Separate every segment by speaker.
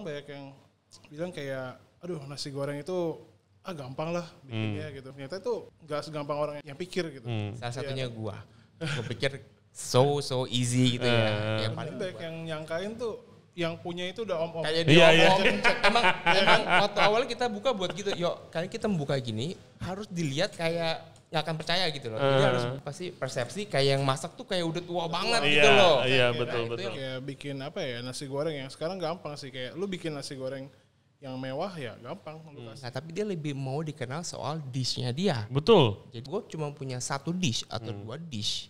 Speaker 1: banyak yang bilang kayak, aduh nasi goreng itu gampang lah bikinnya gitu. Ternyata itu nggak segampang orang yang pikir gitu.
Speaker 2: Salah satunya gue pikir so easy gitu ya. Yang paling
Speaker 1: banyak yang nyangkain tuh yang punya itu udah om-om.
Speaker 2: kayak
Speaker 3: Iya.
Speaker 2: emang waktu awal kita buka buat gitu, yuk kali kita membuka gini harus dilihat kayak nggak akan percaya gitu loh. Jadi harus pasti persepsi kayak yang masak tuh kayak udah tua banget gitu loh.
Speaker 3: Iya,
Speaker 2: Nah,
Speaker 3: betul.
Speaker 1: Kayak bikin apa ya, nasi goreng yang sekarang gampang sih. Kayak lu bikin nasi goreng yang mewah ya gampang.
Speaker 2: Nah tapi dia lebih mau dikenal soal dishnya dia.
Speaker 3: Betul.
Speaker 2: Jadi gue cuma punya satu dish atau dua dish.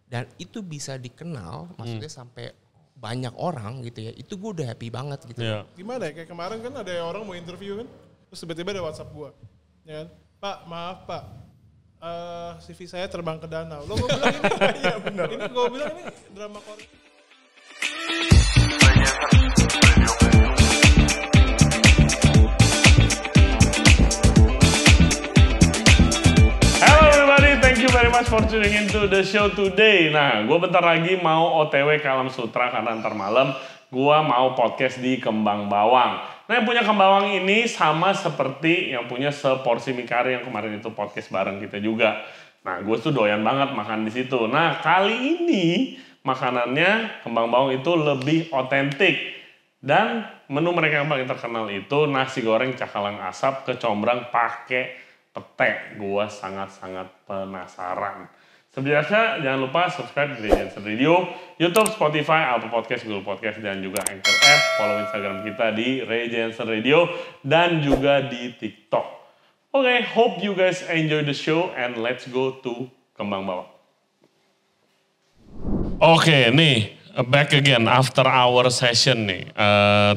Speaker 2: Dan itu bisa dikenal, maksudnya sampai banyak orang gitu ya. Itu gue udah happy banget gitu.
Speaker 3: Iya.
Speaker 1: Gimana ya, kayak kemarin kan ada orang mau interview kan. Terus tiba-tiba ada WhatsApp gua. Ya kan? Pak, maaf Pak. CV saya terbang ke danau. Lo gue bilang ini, iya benar. Ini gue bilang ini drama Korea.
Speaker 3: Hello everybody, thank you very much for tuning into the show today. Nah, gue bentar lagi mau OTW ke Alam Sutra karena ntar malam gue mau podcast di Kembang Bawang. Nah, yang punya Kembang Bawang ini sama seperti yang punya Seporsi Mie Kari yang kemarin itu podcast bareng kita juga. Nah, gue tuh doyan banget makan di situ. Nah, kali ini makanannya Kembang Bawang itu lebih otentik. Dan menu mereka yang paling terkenal itu nasi goreng cakalang asap kecombrang pakai pete. Gua sangat-sangat penasaran. Sebenarnya jangan lupa subscribe di Regency Radio, YouTube, Spotify, Apple Podcast, Google Podcast, dan juga Anchor App. Follow Instagram kita di Regency Radio dan juga di TikTok. Oke, hope you guys enjoy the show and let's go to Kembang Bawang. Oke, nih. Back again after our session nih.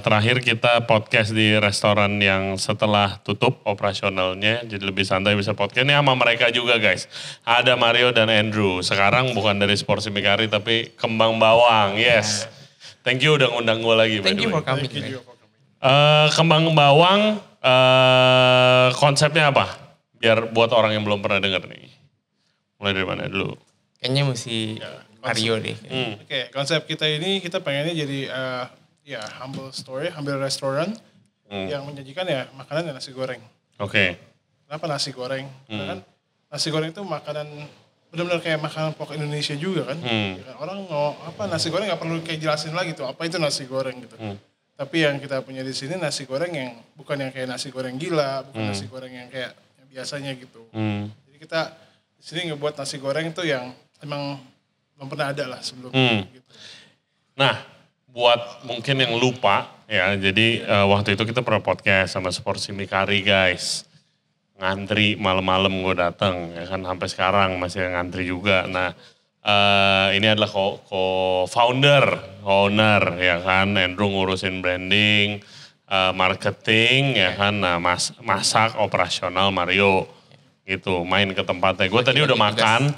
Speaker 3: Terakhir kita podcast di restoran yang setelah tutup operasionalnya. Jadi lebih santai bisa podcast. Ini sama mereka juga guys. Ada Mario dan Andrew. Sekarang bukan dari Seporsi Mie Kari tapi Kembang Bawang. Yes. Thank you udah ngundang gue lagi.
Speaker 2: Thank you for coming.
Speaker 3: Kembang Bawang konsepnya apa? Biar buat orang yang belum pernah denger nih. Mulai dari mana dulu?
Speaker 2: Kayaknya mesti Mario deh.
Speaker 1: Oke, konsep kita ini kita pengennya jadi humble story, humble restoran yang menyajikan ya makanan dan nasi goreng.
Speaker 3: Oke.
Speaker 1: Kenapa nasi goreng? Karena kan nasi goreng itu makanan benar-benar kayak makanan pokok Indonesia juga kan. Ya kan? Orang mau apa nasi goreng nggak perlu kayak jelasin lagi tuh apa itu nasi goreng gitu. Tapi yang kita punya di sini nasi goreng yang bukan yang kayak nasi goreng gila, bukan nasi goreng yang kayak yang biasanya gitu. Jadi kita di sini ngebuat nasi goreng itu yang emang belum pernah ada lah sebelumnya. Gitu.
Speaker 3: Nah, buat mungkin yang lupa ya, jadi waktu itu kita pernah podcast sama Seporsi Mie Kari guys. Ngantri malam-malam gue dateng, ya kan sampai sekarang masih ngantri juga. Nah, ini adalah co-founder, owner ya kan, Andrew ngurusin branding, marketing ya kan, nah masak operasional Mario. Gitu, main ke tempatnya. Gue tadi udah makan,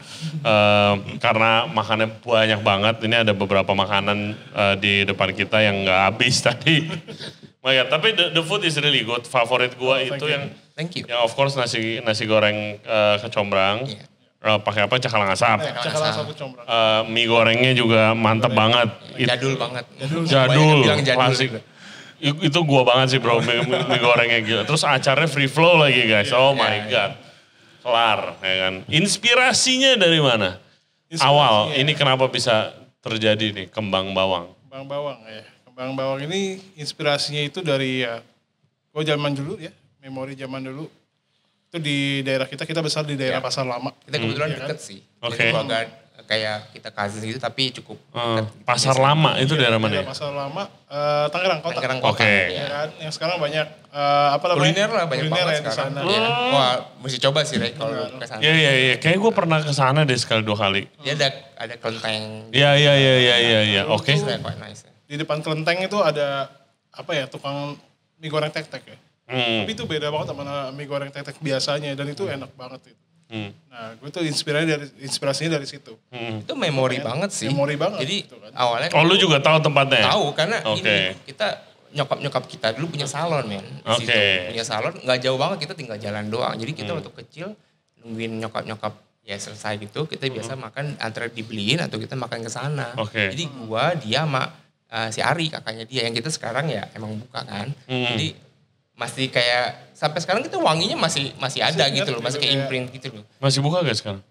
Speaker 3: karena makannya banyak banget. Ini ada beberapa makanan di depan kita yang gak habis tadi. Tapi the food is really good. Favorit gue itu yang,
Speaker 2: Thank you.
Speaker 3: yang of course nasi goreng kecombrang. Pakai apa? Cakalang asap.
Speaker 1: Cakalang asap kecombrang.
Speaker 3: Mie gorengnya juga mantep banget.
Speaker 2: Jadul banget.
Speaker 3: Jadul,
Speaker 2: Bilang
Speaker 3: klasik. Itu gue banget sih bro, mie gorengnya gila. Terus acaranya free flow lagi guys. Oh my god. Kelar, ya kan. Inspirasinya dari mana? Awal, ini kenapa bisa terjadi nih Kembang Bawang?
Speaker 1: Kembang Bawang ya. Kembang Bawang ini inspirasinya itu dari gue zaman dulu ya, memori zaman dulu. Itu di daerah kita besar di daerah Pasar Lama.
Speaker 2: Kita kebetulan deket sih.
Speaker 3: Oke.
Speaker 2: Jadi agak kayak kita cousins gitu tapi cukup dekat.
Speaker 3: Pasar Lama itu daerah mana ya?
Speaker 1: Pasar Lama, Tangerang Kota.
Speaker 2: Tangerang Kota.
Speaker 3: Oke.
Speaker 1: Ya kan, yang sekarang banyak apa namanya?
Speaker 2: Kuliner lah banyak
Speaker 1: kuliner
Speaker 2: banget
Speaker 1: ya di
Speaker 2: sekarang.
Speaker 1: sana.
Speaker 2: Ya. Wah, mesti coba sih Ray kalau ke sana.
Speaker 3: Iya. Kayaknya gue pernah ke sana deh sekali 2 kali.
Speaker 2: Dia ada kelenteng.
Speaker 3: Iya. Oke.
Speaker 2: It's quite nice.
Speaker 1: Di depan kelenteng itu ada apa ya, tukang mie goreng tek-tek ya. Tapi itu beda banget sama mie goreng tek-tek biasanya dan itu enak banget itu. Nah, gue tuh inspirasinya dari situ.
Speaker 2: Itu memori banget sih.
Speaker 1: Memori banget.
Speaker 2: Jadi
Speaker 1: gitu kan.
Speaker 2: awalnya
Speaker 3: Oh lu juga tahu tempatnya?
Speaker 2: tahu karena
Speaker 3: Oke.
Speaker 2: ini kita nyokap kita dulu punya salon men. Di
Speaker 3: Oke.
Speaker 2: situ. Punya salon nggak jauh banget, kita tinggal jalan doang. Jadi kita waktu kecil nungguin nyokap ya selesai gitu kita biasa makan antara dibeliin atau kita makan ke sana.
Speaker 3: Oke.
Speaker 2: Jadi gua dia sama si Ari kakaknya dia yang kita sekarang ya emang buka kan. Jadi masih kayak sampai sekarang kita wanginya masih ada gitu loh, masih kayak imprint gitu loh.
Speaker 3: Masih buka gak sekarang?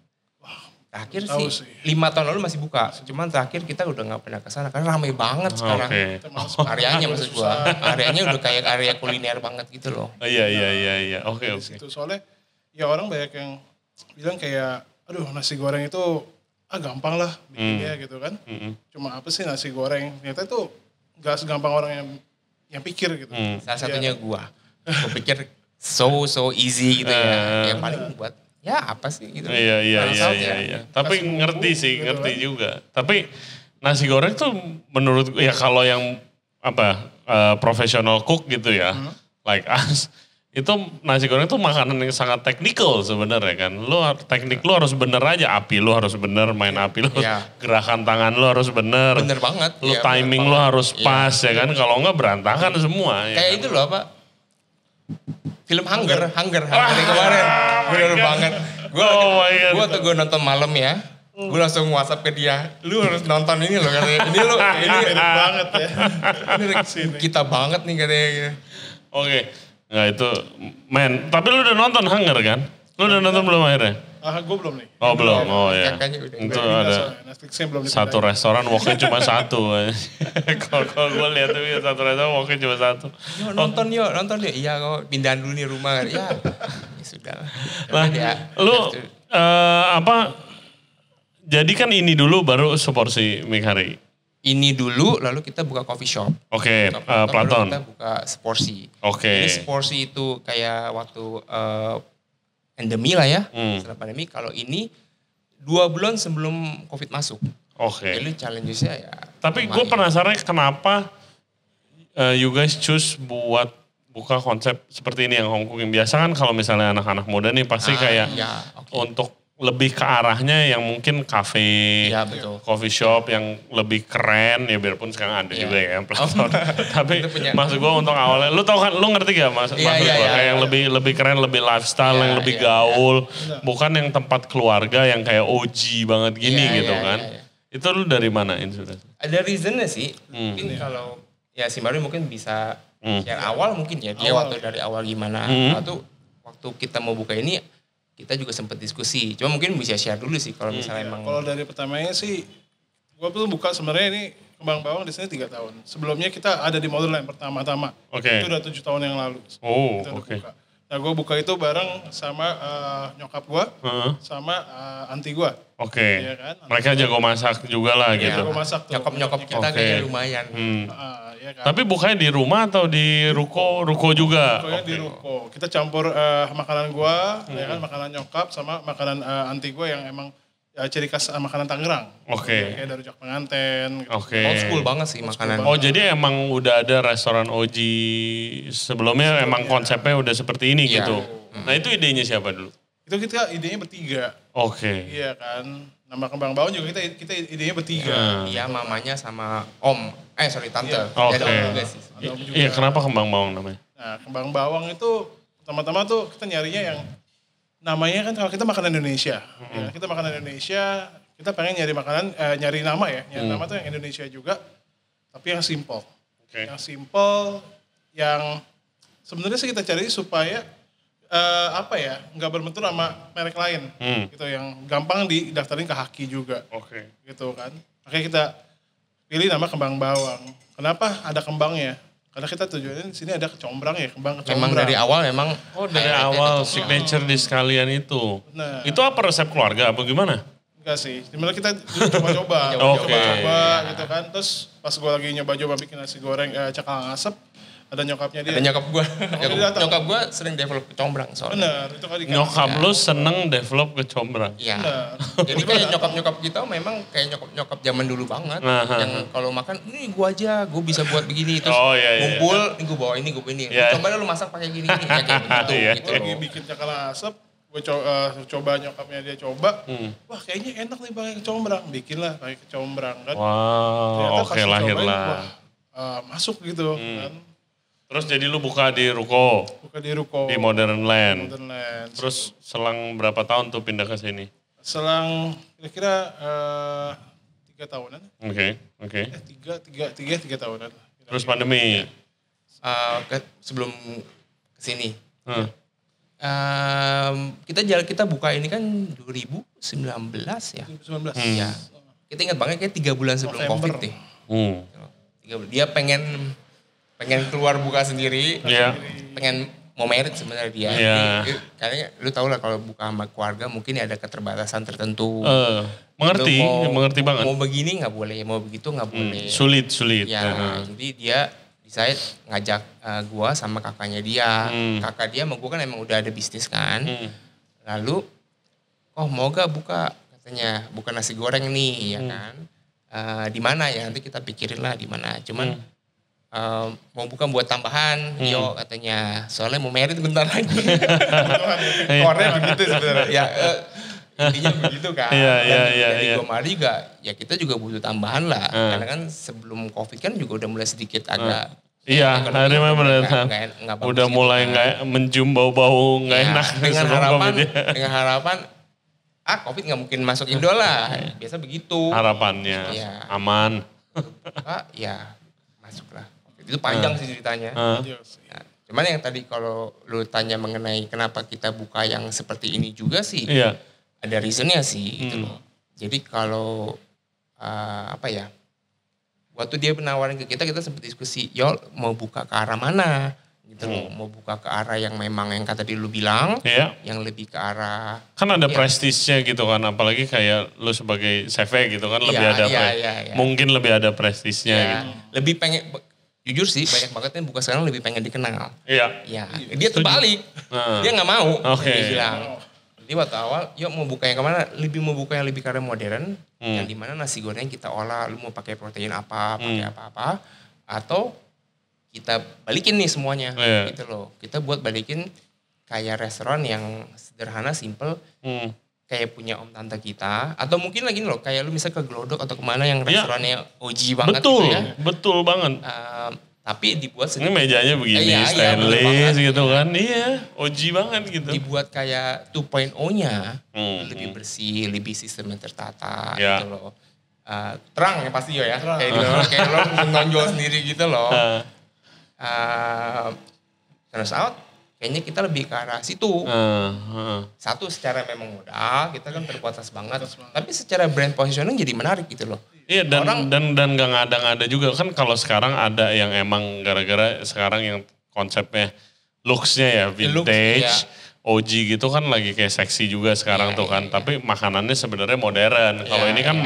Speaker 2: Terakhir sih 5 tahun lalu masih buka, cuman terakhir kita udah nggak pernah kesana karena ramai banget sekarang. Areanya maksud gua, areanya udah kayak area kuliner banget gitu loh.
Speaker 3: Iya. Oke.
Speaker 1: Soalnya ya orang banyak yang bilang kayak, aduh nasi goreng itu gampang lah bikinnya gitu kan. Cuma apa sih nasi goreng? Ternyata itu gak segampang orang yang pikir gitu.
Speaker 2: Salah satunya gua pikir so easy gitu ya. Yang paling buat ya apa sih gitu.
Speaker 3: Iya. Tapi ngerti juga. Tapi nasi goreng tuh menurut ya kalau yang professional cook gitu ya, like us, itu nasi goreng tuh makanan yang sangat teknikal sebenarnya kan. Teknik lu harus bener aja, api lu harus bener, main api lu, gerakan tangan lu harus bener.
Speaker 2: Bener banget.
Speaker 3: Lu timing lu harus pas ya kan. Kalau enggak berantakan semua.
Speaker 2: Kayak itu loh apa? Film Hunger yang kemarin. Bener banget. Gue tuh gue nonton malam ya. Gue langsung WhatsApp ke dia. Lu harus nonton ini loh katanya. Ini
Speaker 1: mirip banget ya.
Speaker 2: Ini kita banget nih katanya.
Speaker 3: Oke. Nah itu, tapi lu udah nonton Hunger kan? Lu udah nonton belum akhirnya?
Speaker 1: Gue belum nih.
Speaker 3: Oh belum, ya.
Speaker 1: Itu ada
Speaker 3: satu restoran walknya cuma satu. Kalau gue lihat tuh satu restoran walknya cuma satu.
Speaker 2: Nonton yuk. Iya kok pindahan dulu nih rumah. Ya sudah.
Speaker 3: Nah, lu jadi kan ini dulu baru seporsi mie kari.
Speaker 2: Ini dulu lalu kita buka coffee shop.
Speaker 3: Oke, Platon.
Speaker 2: Kita buka seporsi.
Speaker 3: Oke.
Speaker 2: Jadi seporsi itu kayak waktu endemi lah ya, setelah pandemi. Kalau ini 2 bulan sebelum COVID masuk.
Speaker 3: Oke.
Speaker 2: Jadi challenge-nya ya.
Speaker 3: Tapi gue penasaran kenapa you guys choose buat buka konsep seperti ini yang home cooking. Biasa kan kalau misalnya anak-anak muda nih pasti kayak untuk lebih ke arahnya yang mungkin cafe, coffee shop yang lebih keren ya biarpun sekarang ada juga ya Platon. Tapi maksud gue untuk awalnya, lu tau kan, lu ngerti gak maksud gue kayak yang lebih keren, lebih lifestyle, yang lebih gaul, bukan yang tempat keluarga yang kayak OG banget gini gitu kan. Itu lu dari mana sudah?
Speaker 2: Ada reasonnya sih, mungkin kalau ya si Mario mungkin bisa share awal mungkin ya, dia waktu dari awal gimana. Waktu kita mau buka ini kita juga sempat diskusi, cuma mungkin bisa share dulu sih kalau misalnya emang.
Speaker 1: Kalau dari pertamanya sih, gue tuh buka sebenarnya ini Kembang Bawang di sini 3 tahun. Sebelumnya kita ada di Motherland pertama-tama. Itu udah 7 tahun yang lalu. Buka. Nah gue buka itu bareng sama nyokap gue, sama anti gue.
Speaker 3: Ya kan? Mereka jago masak juga lah gitu.
Speaker 1: Jago masak tuh.
Speaker 2: Nyokap kita kayaknya lumayan.
Speaker 1: Ya kan?
Speaker 3: Tapi bukanya di rumah atau di ruko juga?
Speaker 1: Rukonya di ruko. Kita campur makanan gue, ya kan, makanan nyokap sama makanan anti gue yang emang ciri khas makanan Tangerang. Kayak dari rujak penganten.
Speaker 2: Old school banget sih makanan.
Speaker 3: Oh jadi emang udah ada restoran OG sebelumnya emang konsepnya udah seperti ini gitu. Nah itu idenya siapa dulu?
Speaker 1: Itu kita idenya bertiga. Iya kan. Nama Kembang Bawang juga kita idenya bertiga.
Speaker 2: Iya mamanya sama tante.
Speaker 3: Iya kenapa Kembang Bawang namanya?
Speaker 1: Nah Kembang Bawang itu pertama-tama tuh kita nyarinya yang namanya kan kalau kita makanan Indonesia. Ya, kita makanan Indonesia, kita pengen nyari nama ya. Nyari nama tuh yang Indonesia juga, tapi yang simple. Yang simple, yang sebenarnya sih kita cari supaya nggak berbentur sama merek lain. Gitu yang gampang didaftarin ke Haki juga. Gitu kan. Makanya kita pilih nama Kembang Bawang. Kenapa ada kembangnya? Karena kita tujuannya di sini ada kecombrang ya, kembang kecombrang.
Speaker 2: Memang dari awal memang.
Speaker 3: Dari awal signature di sekalian itu.
Speaker 1: Nah,
Speaker 3: itu apa resep keluarga apa gimana?
Speaker 1: Enggak sih, sebenarnya kita coba-coba. Gitu kan. Terus pas gue lagi nyoba-coba bikin nasi goreng cakalang asap, ada nyokapnya dia.
Speaker 2: Ada nyokap gue. Nyokap gue sering develop kecombrang soalnya.
Speaker 1: Benar, itu kali.
Speaker 3: Nyokap lu seneng develop kecombrang?
Speaker 2: Iya. Jadi kayak nyokap-nyokap kita memang kayak nyokap-nyokap zaman dulu banget. Yang kalau makan, ini gue aja, gue bisa buat begini. Terus ngumpul, ini gue bawa ini, gue bawa ini. Coba lu masak pakai gini. Ya kayak gitu.
Speaker 1: Lagi bikin cakalang asap, gue coba nyokapnya dia coba. Wah kayaknya enak nih pakai kecombrang. Bikinlah pakai kecombrang kan.
Speaker 3: Wow, oke lahirlah.
Speaker 1: Masuk gitu kan.
Speaker 3: Terus jadi lu buka di ruko?
Speaker 1: Buka di ruko.
Speaker 3: Di Modern Land. Terus selang berapa tahun tuh pindah ke sini?
Speaker 1: Selang kira-kira 3 3 tahunan.
Speaker 3: Oke.
Speaker 1: 3 tahunan.
Speaker 3: Terus pandemi.
Speaker 2: Sebelum kesini. Kita buka ini kan 2019 ya.
Speaker 1: 2019.
Speaker 2: Ya. Kita ingat banget kayak 3 bulan sebelum
Speaker 1: November.
Speaker 2: COVID deh. 3 bulan. Dia pengen keluar buka sendiri.
Speaker 3: Iya.
Speaker 2: Pengen mau merit sebenarnya dia.
Speaker 3: Iya.
Speaker 2: Kayaknya lu tau lah kalau buka sama keluarga mungkin ada keterbatasan tertentu.
Speaker 3: Mengerti banget.
Speaker 2: Mau begini nggak boleh, mau begitu nggak boleh.
Speaker 3: Sulit.
Speaker 2: Ya, jadi dia saya ngajak gua sama kakaknya dia. Kakak dia sama gua kan emang udah ada bisnis kan. Lalu, mau gak buka katanya, buka nasi goreng nih, ya kan? Di mana ya? Nanti kita pikirin lah di mana. Cuman mau buka buat tambahan, yo katanya. Soalnya mau merit bentar lagi. Korea begitu sebenarnya. Ya, intinya begitu kan. Jadi gue mari juga, ya kita juga butuh tambahan lah. Karena kan sebelum COVID kan juga udah mulai sedikit agak.
Speaker 3: Iya, hari udah mulai nggak mencium bau-bau nggak enak.
Speaker 2: Dengan harapan, COVID nggak mungkin masuk Indo lah. Biasa begitu.
Speaker 3: Harapannya aman.
Speaker 2: Ya masuk lah. Itu panjang sih ceritanya. Nah, cuman yang tadi kalau lu tanya mengenai kenapa kita buka yang seperti ini juga sih.
Speaker 3: Iya.
Speaker 2: Ada reasonnya sih gitu loh. Jadi kalau waktu dia penawaran ke kita sempat diskusi, yo mau buka ke arah mana gitu loh. Mau buka ke arah yang memang yang kata lu bilang, yang lebih ke arah.
Speaker 3: Kan ada prestisnya gitu kan, apalagi kayak lu sebagai CV gitu kan lebih ada mungkin lebih ada prestisnya gitu.
Speaker 2: Lebih pengen, jujur sih banyak banget yang buka sekarang lebih pengen dikenal.
Speaker 3: Iya.
Speaker 2: Dia terbalik, dia nggak mau. Dia bilang. Jadi waktu awal, yuk mau buka yang kemana? Mau buka yang lebih ke arah modern, yang dimana nasi goreng kita olah, lu mau pakai protein apa, pakai apa-apa, atau kita balikin nih semuanya, gitu loh. Kita buat balikin kayak restoran yang sederhana, simple, kayak punya om tante kita, atau mungkin lagi loh, kayak lu misal ke Glodok atau kemana yang restorannya OG banget gitu ya.
Speaker 3: Betul banget.
Speaker 2: Tapi dibuat
Speaker 3: sedikit. Ini mejanya begini, stainless gitu kan. Iya, OG banget gitu.
Speaker 2: Dibuat kayak 2.0-nya, lebih bersih, lebih sistem yang tertata gitu loh. Terang ya pasti ya. Kayak lo menonjol sendiri gitu loh. Turns out, kayaknya kita lebih ke arah situ. Satu secara memang modal, kita kan terbatas banget. Tapi secara brand positioning jadi menarik gitu loh.
Speaker 3: Iya dan gak ngada-ngada juga kan kalau sekarang ada yang emang gara-gara sekarang yang konsepnya looks-nya ya vintage, OG gitu kan lagi kayak seksi juga sekarang tuh kan. Tapi makanannya sebenarnya modern. Kalau ini kan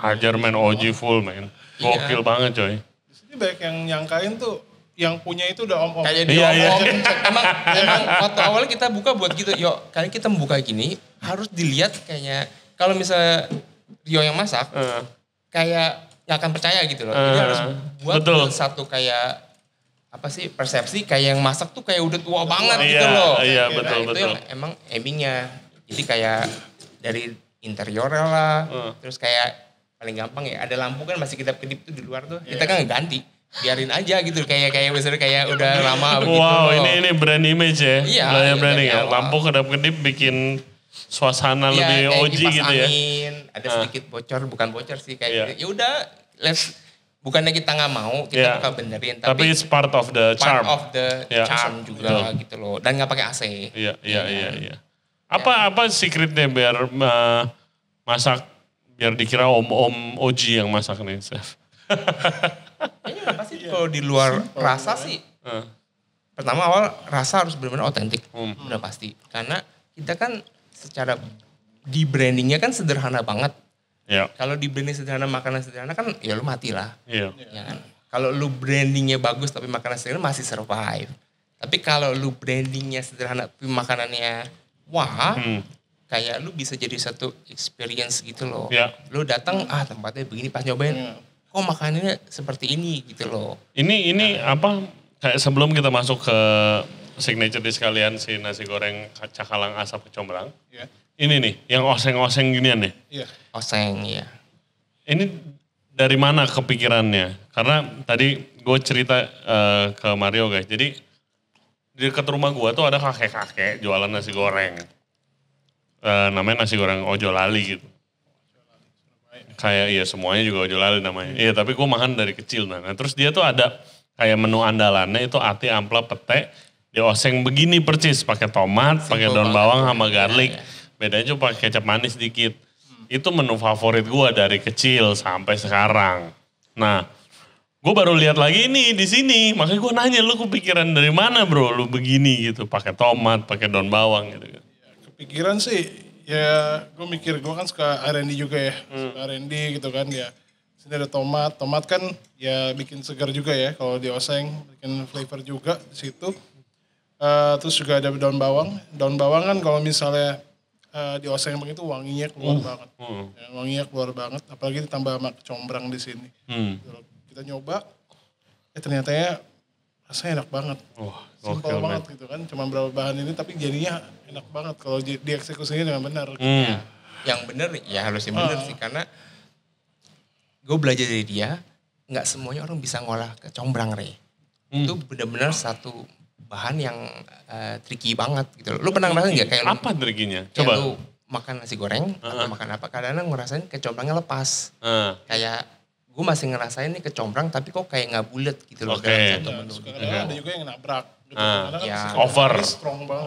Speaker 3: hajar main OG full main. Gokil banget coy.
Speaker 1: Di sini banyak yang nyangkain tuh yang punya itu udah om-om.
Speaker 2: Kayak dia om-om. Emang waktu awalnya kita buka buat gitu. Yuk kali kita membuka gini harus dilihat kayaknya kalau misalnya Rio yang masak. Kayak gak akan percaya gitu loh. Jadi harus buat satu kayak persepsi kayak yang masak tuh kayak udah tua banget gitu loh.
Speaker 3: Iya betul.
Speaker 2: Itu yang emang aimingnya. Jadi kayak dari interiornya lah. Terus kayak paling gampang ya ada lampu kan masih kedap-kedip tuh di luar tuh. Kita kan ganti. Biarin aja gitu kayak misalnya kayak udah lama begitu.
Speaker 3: Wow ini brand image ya.
Speaker 2: Iya.
Speaker 3: Branding ya. Lampu kedap-kedip bikin suasana lebih OG gitu ya.
Speaker 2: Ada sedikit bocor, bukan bocor sih kayak ya udah bukannya kita nggak mau, kita bakal benerin
Speaker 3: tapi it's part of the charm.
Speaker 2: Part of the charm juga gitu loh. Dan nggak pakai AC.
Speaker 3: Iya. Apa secretnya biar masak biar dikira om-om OG yang masak nih, chef?
Speaker 2: Kayaknya pasti kalau di luar rasa sih. Pertama awal rasa harus benar-benar otentik. Udah pasti. Karena kita kan secara di brandingnya kan sederhana banget. Kalau di branding sederhana, makanan sederhana kan ya lu mati lah. Ya kan? Kalau lu brandingnya bagus tapi makanan sederhana masih survive. Tapi kalau lu brandingnya sederhana tapi makanannya kayak lu bisa jadi satu experience gitu loh. Lu datang tempatnya begini pas nyobain. Kok makanannya seperti ini gitu loh.
Speaker 3: Ini apa kayak sebelum kita masuk ke signature dish kalian si nasi goreng cakalang asap kecombrang. Ini nih, yang oseng-oseng ginian nih.
Speaker 2: Oseng, iya.
Speaker 3: Ini dari mana kepikirannya? Karena tadi gue cerita ke Mario guys. Jadi di dekat rumah gue tuh ada kakek-kakek jualan nasi goreng. Namanya nasi goreng Ojo Lali gitu. Kayak ya semuanya juga ojol lali namanya. Iya tapi gue makan dari kecil. Nah terus dia tuh ada kayak menu andalannya itu ati, amplop, pete. Dioseng begini percis. Pakai tomat, pakai daun bawang sama garlic. Bedanya cuma pakai kecap manis dikit. Itu menu favorit gue dari kecil sampai sekarang. Nah gue baru lihat lagi nih di sini. Makanya gue nanya lu kepikiran dari mana bro lu begini gitu. Pakai tomat, pakai daun bawang gitu.
Speaker 1: Ya, kepikiran sih ya gue mikir gue kan suka R&D juga ya. Suka R&D gitu kan ya. Sini ada tomat. Tomat kan ya bikin segar juga ya kalau dioseng. Bikin flavor juga di situ. Terus juga ada daun bawang. Daun bawang kan kalau misalnya dioseng begitu wanginya keluar banget. Ya, wanginya keluar banget. Apalagi ditambah sama kecombrang di sini. Kita nyoba, ternyata ya rasanya enak banget. Simpel banget gitu kan. Cuma berapa bahan ini tapi jadinya enak banget kalau dieksekusinya dengan benar.
Speaker 2: Ya, yang benar ya harusnya benar sih karena gue belajar dari dia, nggak semuanya orang bisa ngolah kecombrang Itu benar-benar satu bahan yang tricky banget gitu loh. Lu pernah ngerasain nggak kayak
Speaker 3: apa trickynya? Coba.
Speaker 2: lu makan nasi goreng atau makan apa kadang-kadang ngerasain kecombrangnya lepas. Kayak gue masih ngerasain nih kecombrang tapi kok kayak nggak bulat gitu loh dalam satu menu.
Speaker 1: Kadang ada juga yang nabrak. Gitu.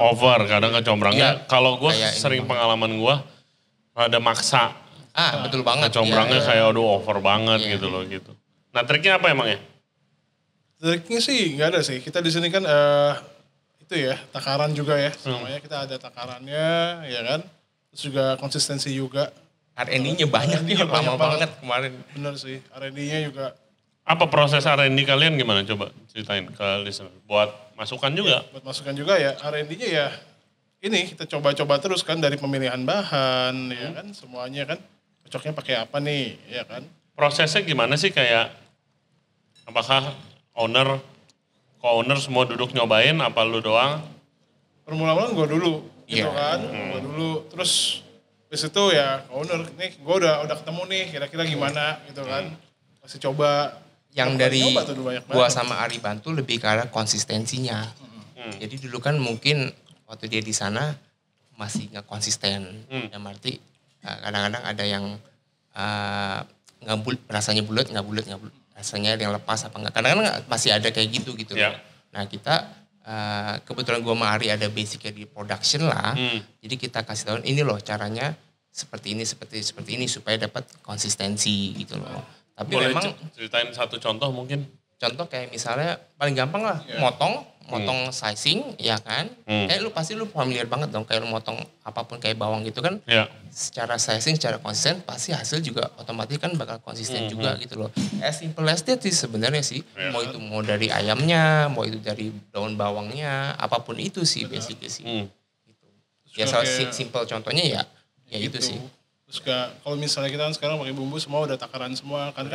Speaker 3: Over kadang kecombrangnya. Kalau gue sering pengalaman gue ada maksa.
Speaker 2: Betul banget.
Speaker 3: Kecombrangnya kayak aduh over banget gitu loh gitu. Nah triknya apa emangnya?
Speaker 1: Triknya sih nggak ada sih. Kita di sini kan itu ya takaran juga ya. Semuanya kita ada takarannya ya kan. Terus juga konsistensi juga.
Speaker 2: R&D-nya banyak nih lama banget kemarin.
Speaker 1: Bener sih. R&D-nya juga.
Speaker 3: Apa proses R&D kalian gimana? Coba ceritain ke listener. Buat masukan juga.
Speaker 1: Buat masukan juga ya. R&D-nya ya ini kita coba-coba terus kan dari pemilihan bahan ya kan. Semuanya kan cocoknya pakai apa nih ya kan.
Speaker 3: Prosesnya gimana sih kayak apakah co-owner semua duduk nyobain apa lu doang?
Speaker 1: Permula-mula gue dulu gitu kan. Gue dulu terus habis itu ya owner nih gue udah ketemu nih kira-kira gimana gitu kan. Masih coba.
Speaker 2: Yang dari gue sama Ari bantu lebih ke arah konsistensinya. Jadi dulu kan mungkin waktu dia di sana masih nggak konsisten. Yang arti kadang-kadang ada yang rasanya bulat nggak bulat rasanya ada yang lepas apa enggak. Kadang-kadang masih ada kayak gitu loh. Nah kita kebetulan gue sama Ari ada basicnya di production lah. Jadi kita kasih tahu ini loh caranya seperti ini supaya dapat konsistensi gitu loh. Tapi
Speaker 3: boleh
Speaker 2: memang
Speaker 3: ceritain satu contoh mungkin.
Speaker 2: Contoh kayak misalnya paling gampang lah motong sizing ya kan. Kayak lu familiar banget dong kayak lu motong apapun kayak bawang gitu kan. Secara sizing, secara konsisten pasti hasil juga otomatis kan bakal konsisten juga gitu loh. As simple as that sih sebenarnya sih. Mau dari ayamnya, mau itu dari daun bawangnya, apapun itu sih basicnya sih. Gitu. Ya simple contohnya ya itu sih.
Speaker 1: Terus kalau misalnya kita kan sekarang pakai bumbu semua udah takaran semua kan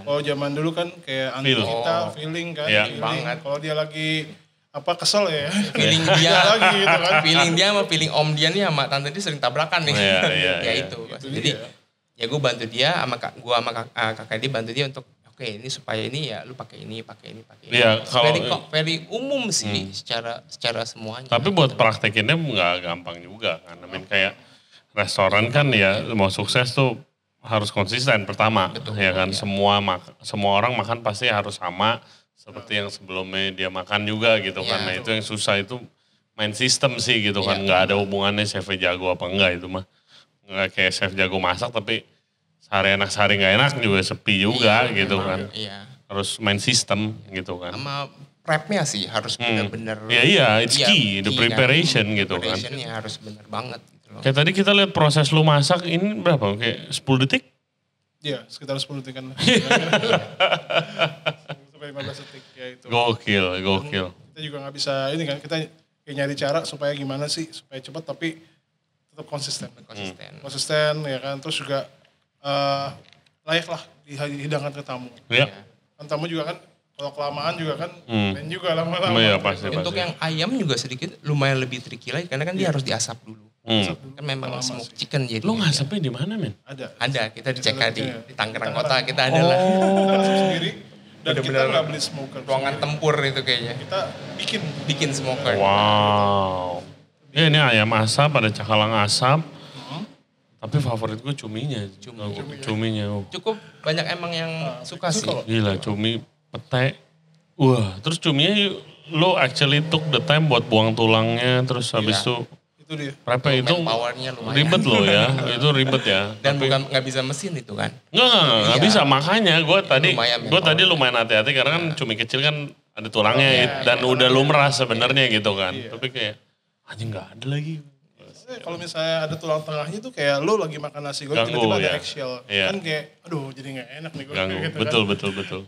Speaker 1: kalau zaman dulu kan kayak anak kita feeling kan.
Speaker 2: Banget.
Speaker 1: Kalau dia lagi kesel ya.
Speaker 2: Feeling dia lagi gitu kan. Feeling dia sama feeling om dia nih sama tante dia sering tabrakan nih. Itu. Jadi ya gue bantu dia sama kakak dia bantu dia untuk oke, ini supaya ini ya lu pakai ini.
Speaker 3: Iya,
Speaker 2: very umum sih secara semuanya.
Speaker 3: Tapi buat praktekinnya nggak gampang juga kan. Kayak restoran kan ya mau sukses tuh harus konsisten pertama.
Speaker 2: Betul,
Speaker 3: ya kan semua orang makan pasti harus sama seperti yang sebelumnya dia makan juga gitu kan. Nah itu yang susah itu main sistem sih gitu kan. Nggak ada hubungannya chef jago apa enggak itu mah. Nggak kayak chef jago masak tapi sehari enak sehari nggak enak juga sepi juga gitu kan. Harus main sistem gitu kan.
Speaker 2: Sama prepnya sih harus benar-benar.
Speaker 3: Iya, it's key, the preparation kan. Gitu kan.
Speaker 2: Preparationnya harus benar banget.
Speaker 3: Kayak tadi kita lihat proses lu masak ini berapa? Kayak 10 detik?
Speaker 1: Iya, sekitar 10 detik kan. Sampai 15 detik ya itu.
Speaker 3: Gokil.
Speaker 1: Kita juga nggak bisa ini kan, kita kayak nyari cara supaya gimana sih supaya cepat tapi tetap konsisten ya kan. Terus juga layak lah dihidangkan ke tamu.
Speaker 3: Iya.
Speaker 1: Kan tamu juga kan kalau kelamaan juga kan lain juga lama-lama.
Speaker 3: Iya, pasti.
Speaker 2: Untuk yang ayam juga sedikit lumayan lebih tricky lagi karena kan dia harus diasap dulu. Kan memang smoke chicken jadi.
Speaker 3: Lo ngasapnya di mana men?
Speaker 2: Ada, kita di CK di Tangerang Kota kita ada lah.
Speaker 1: Kita ngasap sendiri dan
Speaker 2: Bener-bener
Speaker 1: kita nggak beli smoker.
Speaker 2: Ruangan tempur itu kayaknya.
Speaker 1: Kita
Speaker 2: bikin smoker.
Speaker 3: Wow. Ya ini ayam asap, ada cakalang asap. Tapi favorit gue cuminya. Cuminya.
Speaker 2: Cukup banyak emang yang suka sih.
Speaker 3: Gila, cumi, pete. Wah, terus cuminya lo actually took the time buat buang tulangnya, terus habis itu
Speaker 1: dia.
Speaker 3: Prepe itu ribet loh ya, itu ribet ya.
Speaker 2: Dan bukan nggak bisa mesin itu kan?
Speaker 3: Nggak bisa, makanya gue tadi lumayan hati-hati karena kan cumi kecil kan ada tulangnya dan udah lumrah sebenarnya gitu kan. Tapi kayak anjing nggak ada lagi.
Speaker 1: Kalau misalnya ada tulang tengahnya tuh kayak lu lagi makan nasi goreng tiba-tiba ada eggshell. Kan kayak aduh jadi gak enak nih gue. Gitu
Speaker 3: betul.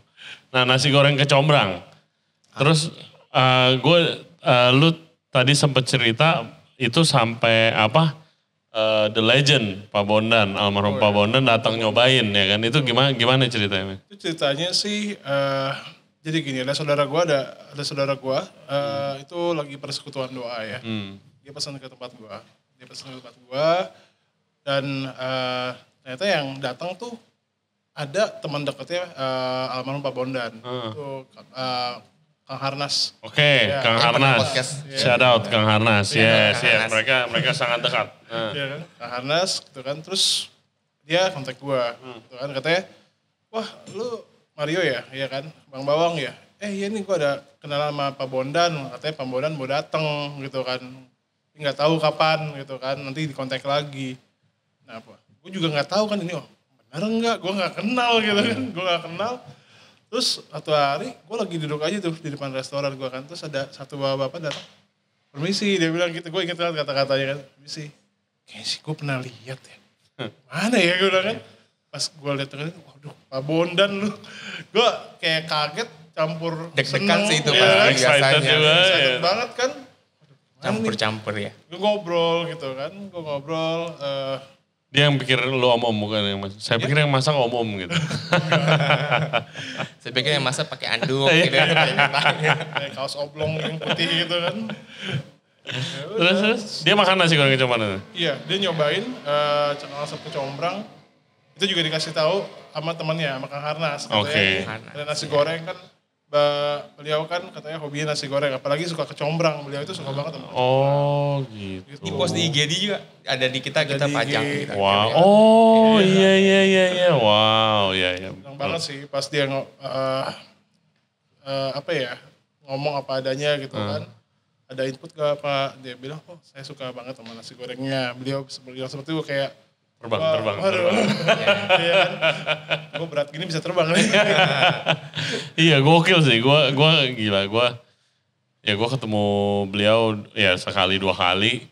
Speaker 3: Nah nasi goreng kecombrang. Terus lu tadi sempat cerita itu sampai The Legend Pak Bondan, almarhum Pak Bondan datang nyobain ya kan. Itu gimana ceritanya?
Speaker 1: Itu ceritanya sih jadi gini, ada saudara gue itu lagi persekutuan doa ya. Dia pesan ke tempat gue. Dan ternyata yang datang tuh ada teman dekatnya almarhum Pak Bondan. Itu Kang Harnas.
Speaker 3: Oke, Kang Harnas. Shout out Kang Harnas. Yes. Mereka sangat dekat.
Speaker 1: Iya kan? Kang Harnas gitu kan. Terus dia kontak gue. Gitu kan. Katanya, wah lu Mario ya? Iya kan? Bang Bawang ya? Iya nih gue ada kenalan sama Pak Bondan. Katanya Pak Bondan mau datang gitu kan. Nggak tahu kapan gitu kan. Nanti dikontak lagi. Nah apa? Gue juga nggak tahu kan ini. Oh benar enggak? Gue nggak kenal gitu kan. Gue nggak kenal. Terus satu hari gue lagi duduk aja tuh di depan restoran gue kan. Terus ada satu bapak datang. Permisi, dia bilang gitu. Gue inget banget kata-katanya kan. Permisi. Kayaknya sih gue pernah lihat ya. Mana ya gue bilang kan. Pas gue lihat kan, waduh Pak Bondan lu. Gue kayak kaget campur
Speaker 2: deg-degan sih itu
Speaker 1: ya,
Speaker 2: pasti biasanya.
Speaker 1: Excited banget kan.
Speaker 2: Campur-campur ya.
Speaker 1: Gue ngobrol gitu kan.
Speaker 3: Dia yang pikir lu om bukan yang masak. Saya pikir yang masak om gitu.
Speaker 2: Saya pikir yang masak pakai anduk gitu.
Speaker 1: Kayak kaos oblong yang putih gitu kan.
Speaker 3: Terus dia makan nasi goreng kecombrang?
Speaker 1: Iya, dia nyobain cengkang asap kecombrang. Itu juga dikasih tahu sama temannya, sama Kang Harnas.
Speaker 3: Oke.
Speaker 1: Ada nasi goreng kan. Beliau kan katanya hobinya nasi goreng, apalagi suka kecombrang. Beliau itu suka banget sama
Speaker 3: gitu.
Speaker 2: Di post di IG juga ada di kita pajang. Gitu.
Speaker 3: Wow, iya. Wow, iya.
Speaker 1: Senang banget sih pas dia ngomong apa adanya gitu kan. Ada input gak Pak? Dia bilang, oh saya suka banget sama nasi gorengnya. Beliau seperti itu kayak
Speaker 3: terbang.
Speaker 1: Iya kan? Gue berat gini bisa terbang nih.
Speaker 3: Iya, gokil sih. Gue gila. Gue ketemu beliau ya sekali 2 kali.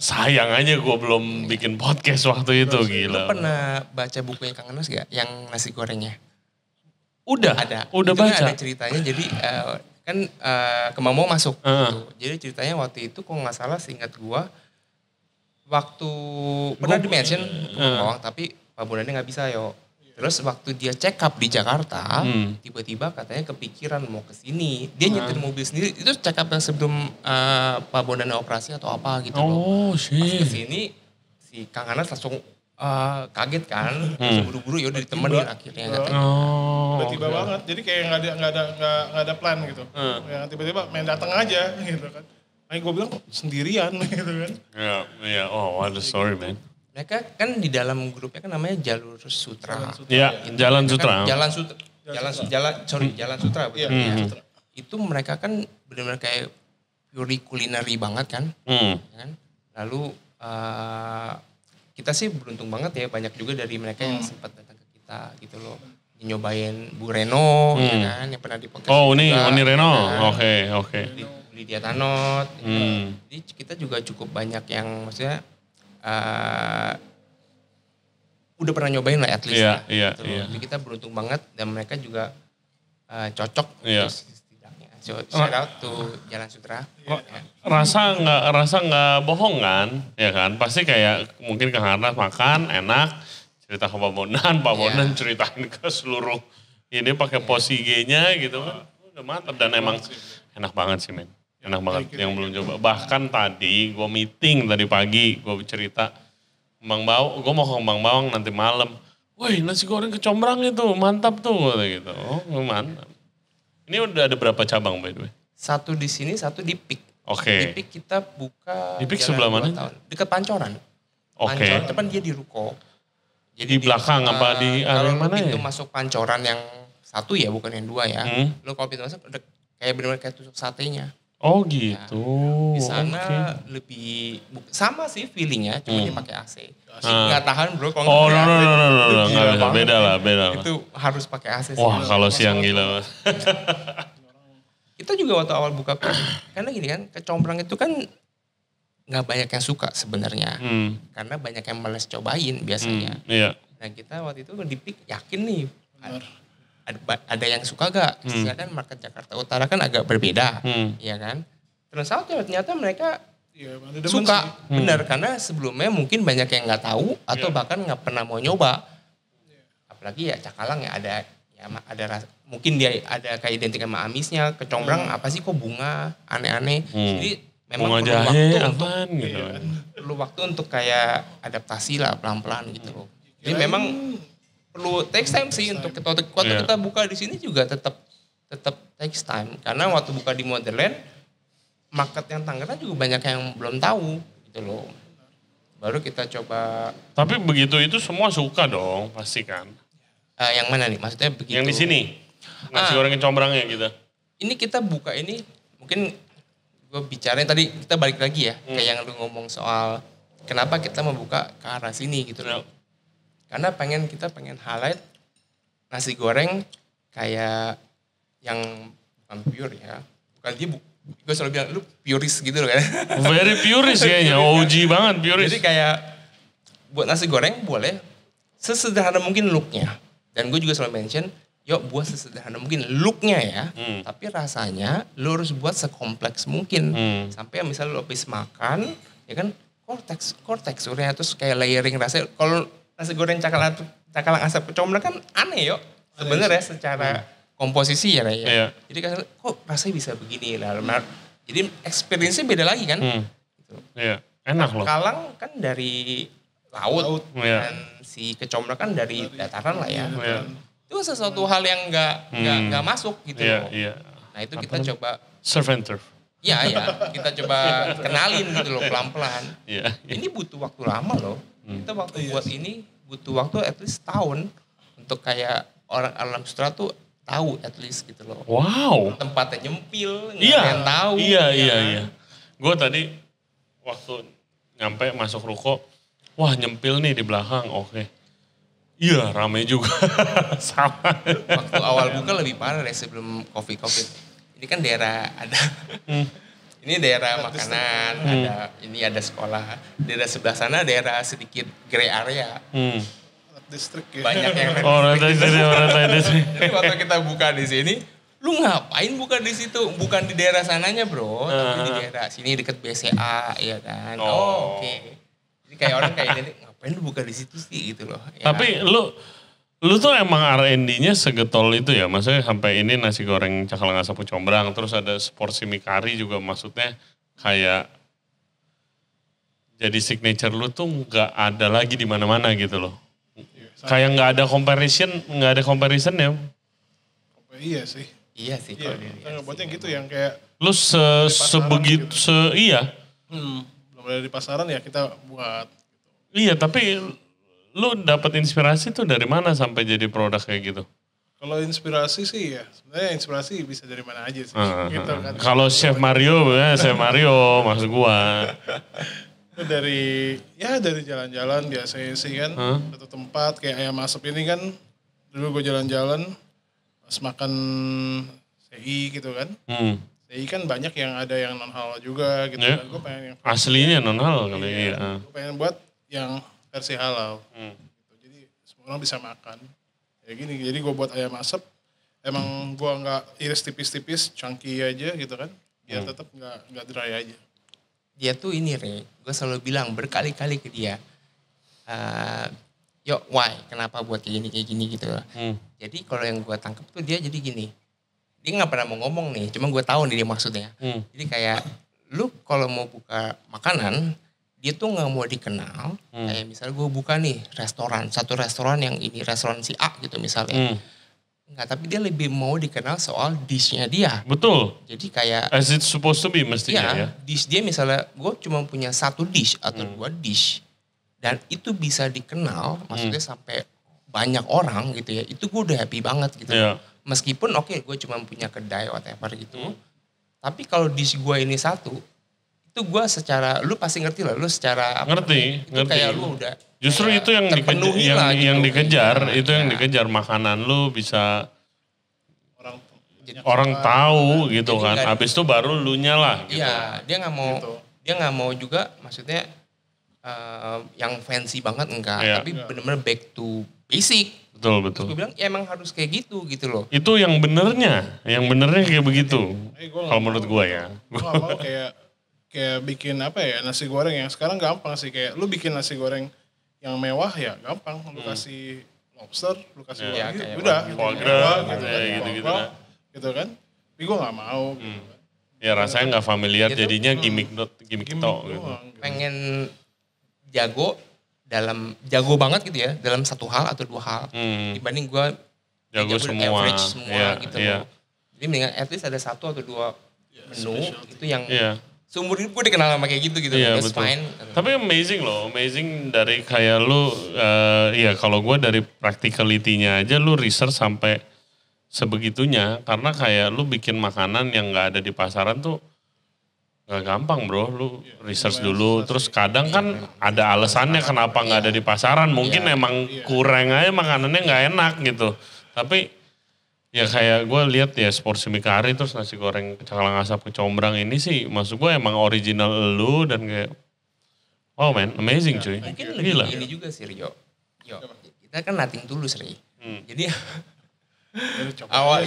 Speaker 3: Sayang aja gue belum bikin podcast waktu itu, gila.
Speaker 2: Lo pernah baca bukunya Kang Anas gak? Yang nasi gorengnya?
Speaker 3: Udah baca.
Speaker 2: Ada ceritanya, jadi kan Kemamo masuk. Gitu. Jadi ceritanya waktu itu kok gak salah seingat gue, waktu pernah di-mention Kemamo, tapi Pak Bondannya gak bisa yo. Terus waktu dia check up di Jakarta, tiba-tiba katanya kepikiran mau ke sini. Dia nyetir mobil sendiri, itu check up yang sebelum Pak Bondannya operasi atau apa gitu loh. Pas kesini, si Kang Anas langsung kaget kan, buru-buru ya udah ditemenin akhirnya.
Speaker 1: Tiba-tiba banget, jadi kayak nggak ada plan gitu. Yang tiba-tiba main datang aja gitu kan. Nah gue bilang sendirian gitu kan.
Speaker 3: Iya. Oh, what a story man.
Speaker 2: Mereka kan di dalam grupnya kan namanya Jalur Sutra.
Speaker 3: Iya, Jalan Sutra.
Speaker 2: Jalan Sutra. Betul. Ya. Itu mereka kan benar-benar kayak purely culinary banget kan. Kan? Lalu kita sih beruntung banget ya, banyak juga dari mereka yang sempat datang ke kita gitu loh. Nyobain Bu Reno, ya kan, yang pernah di podcast.
Speaker 3: Oh, Uni Reno, oke.
Speaker 2: Lydia Tanot. Jadi kita juga cukup banyak yang maksudnya udah pernah nyobain lah at least.
Speaker 3: Iya.
Speaker 2: Jadi kita beruntung banget dan mereka juga cocok. Setidaknya. So, shout out to Jalan Sutra.
Speaker 3: Rasa nggak bohong kan, ya kan? Pasti kayak mungkin Kang Harnas makan enak, cerita ke Pak Bondan ceritain ke seluruh ini pakai pos IG-nya gitu kan, udah mantap dan emang enak banget sih men. Enak banget yang belum coba. Bahkan tadi gue meeting tadi pagi, gue cerita gue mau ke Bang Bawang nanti malam. Woi nasi goreng kecombrang itu mantap tuh gitu. Oh mantap. Ini udah ada berapa cabang by the way?
Speaker 2: 1 di sini, 1 di PIK.
Speaker 3: Oke.
Speaker 2: Di PIK kita buka
Speaker 3: di PIK sebelah mana?
Speaker 2: Tahun. Dekat Pancoran. Pancoran depan dia di ruko.
Speaker 3: Jadi di belakang apa di area mana ya?
Speaker 2: Kalau pintu masuk pancoran yang satu ya, bukan yang dua ya. Lo kalau pintu masuk udah kayak benar-benar kayak tusuk satenya.
Speaker 3: Oh gitu.
Speaker 2: Nah, di sana lebih sama sih feelingnya, cuma dia pakai AC. Nggak tahan bro kalau
Speaker 3: nggak pakai AC. No. Beda lah.
Speaker 2: Itu harus pakai AC.
Speaker 3: Wah kalau siang gila.
Speaker 2: Kita juga waktu awal buka, karena gini kan, kecombrang itu kan nggak banyak yang suka sebenarnya, karena banyak yang males cobain biasanya.
Speaker 3: Iya.
Speaker 2: Nah kita waktu itu di PIK yakin nih, ada yang suka gak? Sedangkan market Jakarta Utara kan agak berbeda, ya kan? Ternyata mereka suka, benar, karena sebelumnya mungkin banyak yang nggak tahu atau bahkan nggak pernah mau nyoba. Apalagi ya cakalang ya ada mungkin dia ada kayak identik sama amisnya, kecombrang apa sih kok bunga aneh-aneh. Jadi memang perlu waktu
Speaker 3: gitu.
Speaker 2: Perlu waktu untuk kayak adaptasi lah pelan-pelan gitu loh. Jadi memang perlu takes time sih untuk kita buka di sini juga tetap takes time, karena waktu buka di Modern market yang Tangerang juga banyak yang belum tahu gitu loh. Baru kita coba.
Speaker 3: Tapi begitu itu semua suka dong pasti kan.
Speaker 2: Yang mana nih? Maksudnya begitu.
Speaker 3: Yang di sini. Nasi goreng kecombrangnya gitu.
Speaker 2: Ini kita buka ini mungkin gue bicarain tadi, kita balik lagi ya kayak yang lu ngomong soal kenapa kita mau buka ke arah sini gitu loh. Karena kita pengen highlight nasi goreng kayak yang bukan pure ya. Bukan dia gue selalu bilang lu purist gitu loh kan.
Speaker 3: Very purist kayaknya, OG banget purist.
Speaker 2: Jadi kayak buat nasi goreng boleh sesederhana mungkin looknya. Dan gue juga selalu mention, yuk buat sesederhana mungkin looknya ya. Tapi rasanya lu harus buat sekompleks mungkin. Sampai misalnya lu habis makan, ya kan kok teksturnya terus kayak layering rasanya. Kalau nasi goreng cakalang asap kecombrang kan aneh yuk. Sebenarnya secara komposisi ya.
Speaker 3: Iya.
Speaker 2: Jadi kok rasanya bisa begini lah. Jadi experience-nya beda lagi kan. Gitu.
Speaker 3: Iya, enak loh.
Speaker 2: Cakalang kan dari laut. Dan si kecombrang kan dari dataran lah ya. Itu sesuatu hal yang nggak masuk gitu loh.
Speaker 3: Iya.
Speaker 2: Nah itu kita coba
Speaker 3: surf and turf.
Speaker 2: Iya, kita coba kenalin gitu loh pelan-pelan.
Speaker 3: Iya.
Speaker 2: Ini butuh waktu lama loh. Kita waktu buat ini butuh waktu at least tahun untuk kayak orang alam sutra tuh tahu at least gitu loh.
Speaker 3: Wow.
Speaker 2: Tempatnya nyempil, nggak ada yang tahu.
Speaker 3: Iya. Gue tadi waktu nyampe masuk ruko, wah nyempil nih di belakang, oke. Iya ramai juga, sama.
Speaker 2: Waktu awal buka lebih parah deh sebelum COVID. Ini kan daerah ada, ini daerah makanan, ada sekolah. Daerah sebelah sana daerah sedikit grey area.
Speaker 1: Distrik ya.
Speaker 2: Banyak yang
Speaker 3: distrik.
Speaker 2: Jadi waktu kita buka di sini, lu ngapain buka di situ? Bukan di daerah sananya bro, tapi di daerah sini deket BCA, ya kan? Oke. Jadi kayak orang kayak ini, ngapain lu buka di situ sih gitu loh. Ya.
Speaker 3: Tapi lu tuh emang R&D-nya segetol itu ya? Maksudnya sampai ini nasi goreng cakalang asap kecombrang, terus ada seporsi mie kari juga, maksudnya kayak jadi signature lu tuh nggak ada lagi di mana-mana gitu loh. Kayak nggak ada comparison ya?
Speaker 1: Iya sih.
Speaker 2: Iya sih.
Speaker 1: Iya, kita ngebuatnya gitu yang kayak.
Speaker 3: Lu sebegitu, gitu. Iya.
Speaker 1: Belum ada di pasaran ya kita buat.
Speaker 3: Iya, tapi lu dapat inspirasi tuh dari mana sampai jadi produk kayak gitu?
Speaker 1: Kalau inspirasi sih ya, sebenarnya inspirasi bisa dari mana aja sih. Gitu kan.
Speaker 3: Kalau Chef Mario maksud gua.
Speaker 1: Dari jalan-jalan biasanya sih kan, satu tempat kayak ayam asap ini kan, dulu gue jalan-jalan pas makan CI gitu kan. CI kan banyak yang ada yang non halal juga gitu kan. Gue pengen yang
Speaker 3: aslinya non halal kali ya.
Speaker 1: Gue pengen buat yang versi halal. Gitu. Jadi semua orang bisa makan. Kayak gini, jadi gue buat ayam asap, emang gue nggak iris tipis-tipis, chunky aja gitu kan, biar tetap nggak dry aja.
Speaker 2: Dia tuh ini gue selalu bilang berkali-kali ke dia, why, kenapa buat kayak gini gitu. Jadi kalau yang gue tangkap tuh dia jadi gini, dia nggak pernah mau ngomong nih, cuma gue tahu nih dia maksudnya. Jadi kayak lu kalau mau buka makanan, dia tuh nggak mau dikenal. Kayak misalnya gue buka nih satu restoran yang ini restoran si A gitu misalnya. Enggak, tapi dia lebih mau dikenal soal dish-nya dia.
Speaker 3: Betul.
Speaker 2: Jadi kayak
Speaker 3: as it's supposed to be mestinya ya.
Speaker 2: Dish dia misalnya gue cuma punya satu dish atau dua dish. dan itu bisa dikenal, maksudnya sampai banyak orang gitu ya, itu gue udah happy banget gitu. Meskipun gue cuma punya kedai whatever gitu, tapi kalau di gue ini satu, itu gue secara, lu pasti ngerti lah, lu secara
Speaker 3: ngerti.
Speaker 2: kayak lu udah
Speaker 3: justru itu yang dikejar, itu yang dikejar, makanan lu bisa orang tahu gitu kan. Habis itu baru lu nyala gitu.
Speaker 2: Iya, dia nggak mau juga maksudnya yang fancy banget enggak, tapi benar-benar back to basic.
Speaker 3: Betul.
Speaker 2: Terus gue bilang ya emang harus kayak gitu loh.
Speaker 3: Itu yang benernya kayak begitu. Kalau menurut gue ya.
Speaker 1: Gue gak mau kayak bikin nasi goreng yang sekarang gampang sih, kayak lu bikin nasi goreng yang mewah ya gampang, lu kasih lobster, lu kasih udah gitu kan. Tapi gue gak mau.
Speaker 3: Ya rasanya gak familiar, jadinya gimmick tok gitu.
Speaker 2: Pengen jago banget gitu ya dalam satu hal atau dua hal, dibanding gue
Speaker 3: jago semua,
Speaker 2: gitu loh. Jadi mendingan at least ada satu atau dua menu itu yang seumur hidup gue dikenal sama kayak gitu. That's fine.
Speaker 3: Tapi amazing dari kayak lu, kalau gue dari practicality-nya aja lu research sampai sebegitunya, karena kayak lu bikin makanan yang nggak ada di pasaran tuh nggak gampang bro, lu research dulu, terus kadang kan ada alasannya kenapa nggak ada di pasaran, mungkin emang kurang aja makanannya nggak enak gitu, tapi ya kayak gue lihat ya porsi mie kari terus nasi goreng cakalang asap kecombrang ini sih, maksud gue emang original lu dan kayak wow man, amazing cuy.
Speaker 2: Mungkin lebih ini juga sih Rio, kita kan nothing tulus Ri, jadi awal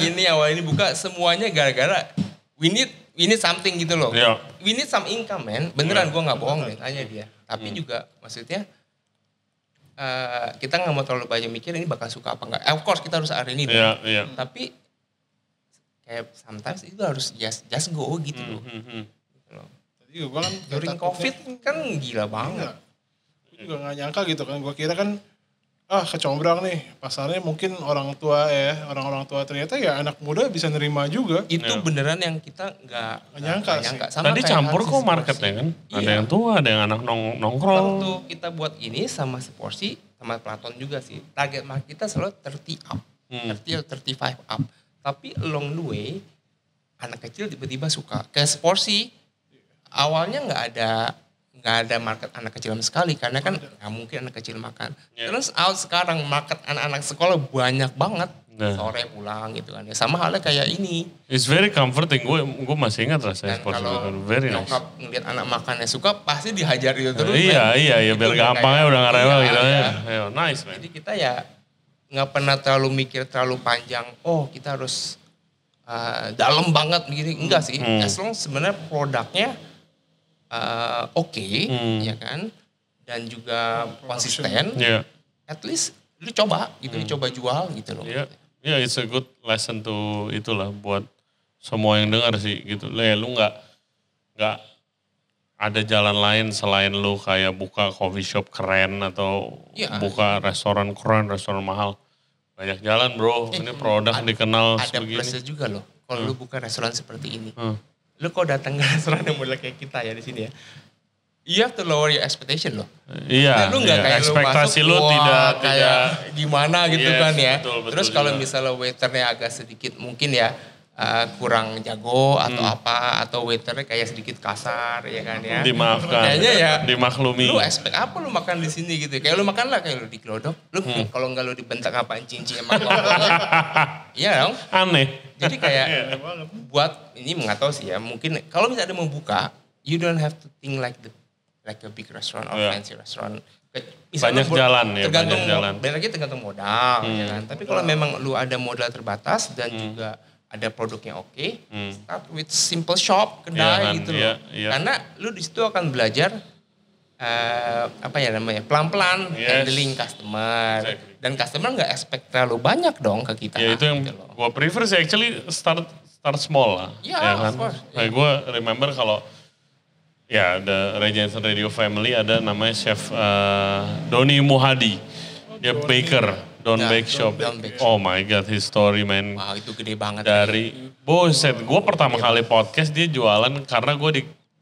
Speaker 2: ini buka semuanya gara-gara we need something gitu loh. We need some income man. Beneran gue gak bohong deh, tanya dia. Tapi juga maksudnya kita gak mau terlalu banyak mikir ini bakal suka apa enggak. Of course kita harus hari ini dong. Tapi kayak sometimes itu harus just go gitu loh.
Speaker 1: Tadi gue kan
Speaker 2: during COVID kan gila banget.
Speaker 1: Gue juga gak nyangka gitu kan. Gue kira kan kecombrang nih, pasarnya mungkin orang tua ternyata ya anak muda bisa nerima juga.
Speaker 2: Itu beneran yang kita nggak
Speaker 1: nyangka.
Speaker 3: Tadi campur kok marketnya kan, ada yang tua, ada yang anak nongkrong.
Speaker 2: Waktu kita buat ini sama seporsi, sama Platon juga sih, target market kita selalu 30 up, 30 atau 35 up. Tapi along the way, anak kecil tiba-tiba suka. Kayak seporsi, awalnya nggak ada market anak kecil sama sekali, karena kan nggak mungkin anak kecil makan. Terus sekarang market anak-anak sekolah banyak banget, sore pulang gitu kan. Sama halnya kayak ini.
Speaker 3: It's very comforting, gue masih ingat rasanya sports itu, very nice.
Speaker 2: Nyokap ngeliat anak makannya suka, pasti dihajar itu terus.
Speaker 3: Iya, biar gampangnya udah nggak rewel gitu ya. Nice man.
Speaker 2: Jadi kita ya nggak pernah terlalu mikir terlalu panjang, kita harus dalam banget begini, enggak sih. As long sebenarnya produknya ya kan, dan juga konsisten, at least lu coba gitu, coba jual gitu loh.
Speaker 3: It's a good lesson to itulah buat semua yang dengar sih gitu. Lu nggak ada jalan lain selain lu kayak buka coffee shop keren atau buka restoran keren, restoran mahal. Banyak jalan bro, ini produk dikenal sebegini.
Speaker 2: Ada plusnya juga loh, kalau lu buka restoran seperti ini. Lu kok datang ke restoran yang model kayak kita ya di sini ya, you have to lower your expectation loh. Lu nggak kayak
Speaker 3: ekspektasi
Speaker 2: lu masuk,
Speaker 3: tidak
Speaker 2: gimana gitu kan ya.
Speaker 3: Betul,
Speaker 2: terus kalau misalnya waiternya agak sedikit mungkin ya kurang jago atau apa, atau waiternya kayak sedikit kasar ya kan ya.
Speaker 3: Dimaafkan.
Speaker 2: Kayaknya ya
Speaker 3: dimaklumi.
Speaker 2: Lu expect apa lu makan di sini gitu. Kayak lu makan lah kayak lu di Glodok. Lu kalau enggak lu dibentak apaan cincin emang iya dong.
Speaker 3: Aneh.
Speaker 2: Jadi kayak buat ini nggak tahu sih ya, mungkin kalau misalnya ada mau buka, you don't have to think like a big restaurant or fancy restaurant.
Speaker 3: Banyak jalan ya,
Speaker 2: tergantung,
Speaker 3: banyak jalan.
Speaker 2: Banyak lagi tergantung modal ya kan. Tapi kalau memang lu ada modal terbatas dan juga ada produknya start with simple shop, kedai gitu loh. Karena lu di situ akan belajar pelan-pelan handling customer. Dan customer nggak expect terlalu banyak dong ke kita.
Speaker 3: Ya itu yang
Speaker 2: gitu
Speaker 3: gue prefer sih, actually start small lah.
Speaker 2: Of course.
Speaker 3: Kayak gue remember kalau the Regency Radio Family ada namanya Chef Doni Muhadi. Dia baker, Bake Shop. Oh my God, his story man.
Speaker 2: Wow, itu gede banget.
Speaker 3: Buset, gue pertama kali podcast dia jualan karena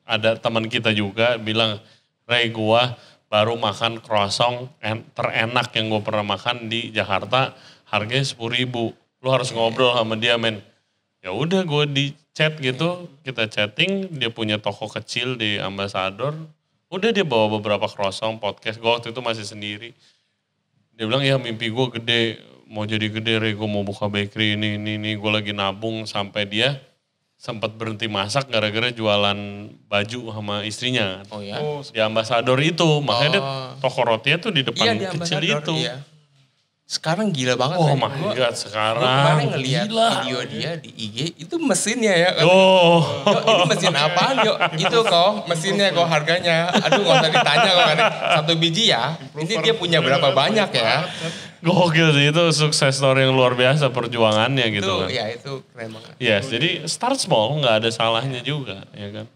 Speaker 3: ada teman kita juga bilang, Ray gue baru makan croissant terenak yang gue pernah makan di Jakarta, harganya 10.000. Lu harus ngobrol sama dia, men. Ya udah, gue di chat gitu, kita chatting, dia punya toko kecil di Ambassador. Udah dia bawa beberapa croissant podcast, gue waktu itu masih sendiri. Dia bilang, ya mimpi gue gede, mau jadi gede, gue mau buka bakery ini, gue lagi nabung sampai dia sempat berhenti masak gara-gara jualan baju sama istrinya.
Speaker 2: Oh ya?
Speaker 3: Di Ambassador itu, makanya dia toko rotinya tuh di depan
Speaker 2: di
Speaker 3: kecil itu.
Speaker 2: Iya. Sekarang gila banget.
Speaker 3: Oh my God, sekarang
Speaker 2: kemarin ngeliat video dia di IG, itu mesinnya ya.
Speaker 3: Oh.
Speaker 2: Yo, ini mesin apaan yo? Itu kok mesinnya kok harganya. Aduh gak usah ditanya kok. Satu biji ya, ini dia punya berapa banyak ya.
Speaker 3: Gokil sih, itu sukses story yang luar biasa perjuangannya gitu kan.
Speaker 2: Ya itu keren banget.
Speaker 3: Yes, jadi start small, gak ada salahnya juga, ya kan.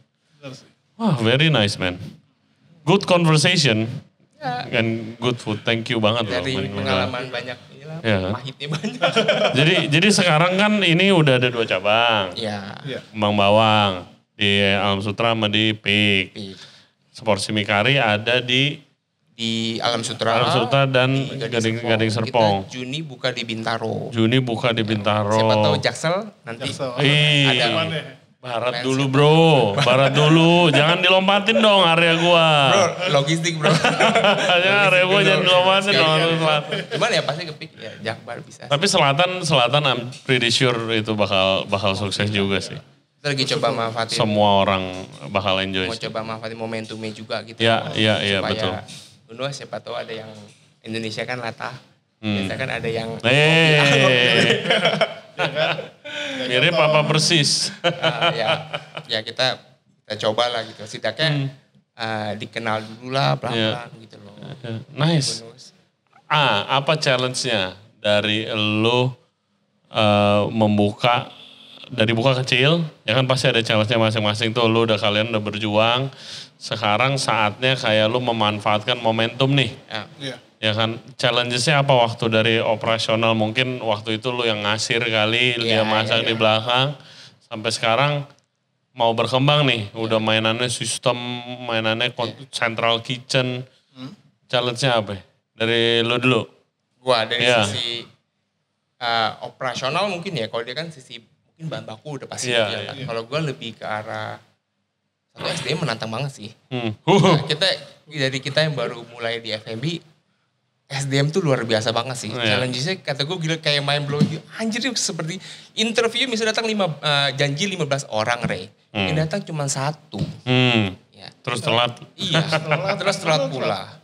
Speaker 3: Wah, very nice man. Good conversation. And good food, thank you banget
Speaker 2: dari
Speaker 3: loh.
Speaker 2: Dari pengalaman banyak,
Speaker 3: ya.
Speaker 2: pahitnya banyak.
Speaker 3: jadi sekarang kan ini udah ada 2 cabang.
Speaker 2: Iya.
Speaker 3: Kembang Bawang, di Alam Sutra sama di Peak. Seporsi mie kari ada di
Speaker 2: Alam Sutra.
Speaker 3: Alam Sutra dan Gading Serpong.
Speaker 2: Kita Juni buka di Bintaro.
Speaker 3: Siapa
Speaker 2: tahu Jaksel nanti ada
Speaker 3: Barat dulu bro, Barat dulu. Jangan dilompatin dong area gua.
Speaker 2: Bro, logistik bro.
Speaker 3: Area gua jangan dilompatin dong.
Speaker 2: Cuman ya pasti kepik ya Jakbar bisa.
Speaker 3: Tapi selatan I'm pretty sure itu bakal sukses juga sih.
Speaker 2: Kita lagi coba manfaatin.
Speaker 3: Semua orang bakal enjoy.
Speaker 2: Mau coba manfaatin momentumnya juga gitu.
Speaker 3: Iya betul.
Speaker 2: Supaya siapa tahu ada yang Indonesia kan latah. Biasa kan ada yang
Speaker 3: mirip apa persis.
Speaker 2: Ya kita coba lah gitu. Setidaknya dikenal dulu lah pelan-pelan gitu loh.
Speaker 3: Nice. Apa challenge-nya dari lo membuka dari buka kecil? Ya kan pasti ada challenge-nya masing-masing tuh. Lo kalian udah berjuang. Sekarang saatnya kayak lo memanfaatkan momentum nih. Ya kan, challenges-nya apa waktu dari operasional, mungkin waktu itu lu yang ngasir kali, dia masak di belakang, sampai sekarang mau berkembang nih, udah mainannya sistem, mainannya central kitchen, challenge-nya apa? Dari lu dulu?
Speaker 2: Gua dari sisi operasional mungkin ya, kalau dia kan sisi mungkin bahan baku udah pasti kan. Kalau gua lebih ke arah, satu SDM menantang banget sih. Kita yang baru mulai di F&B, SDM tuh luar biasa banget sih. Challenge-nya kata gue gila kayak main blow. Anjir seperti interview misalnya datang janji 15 orang Ray. Yang datang cuma 1. Ya.
Speaker 3: Terus telat.
Speaker 2: Iya, terus telat pula.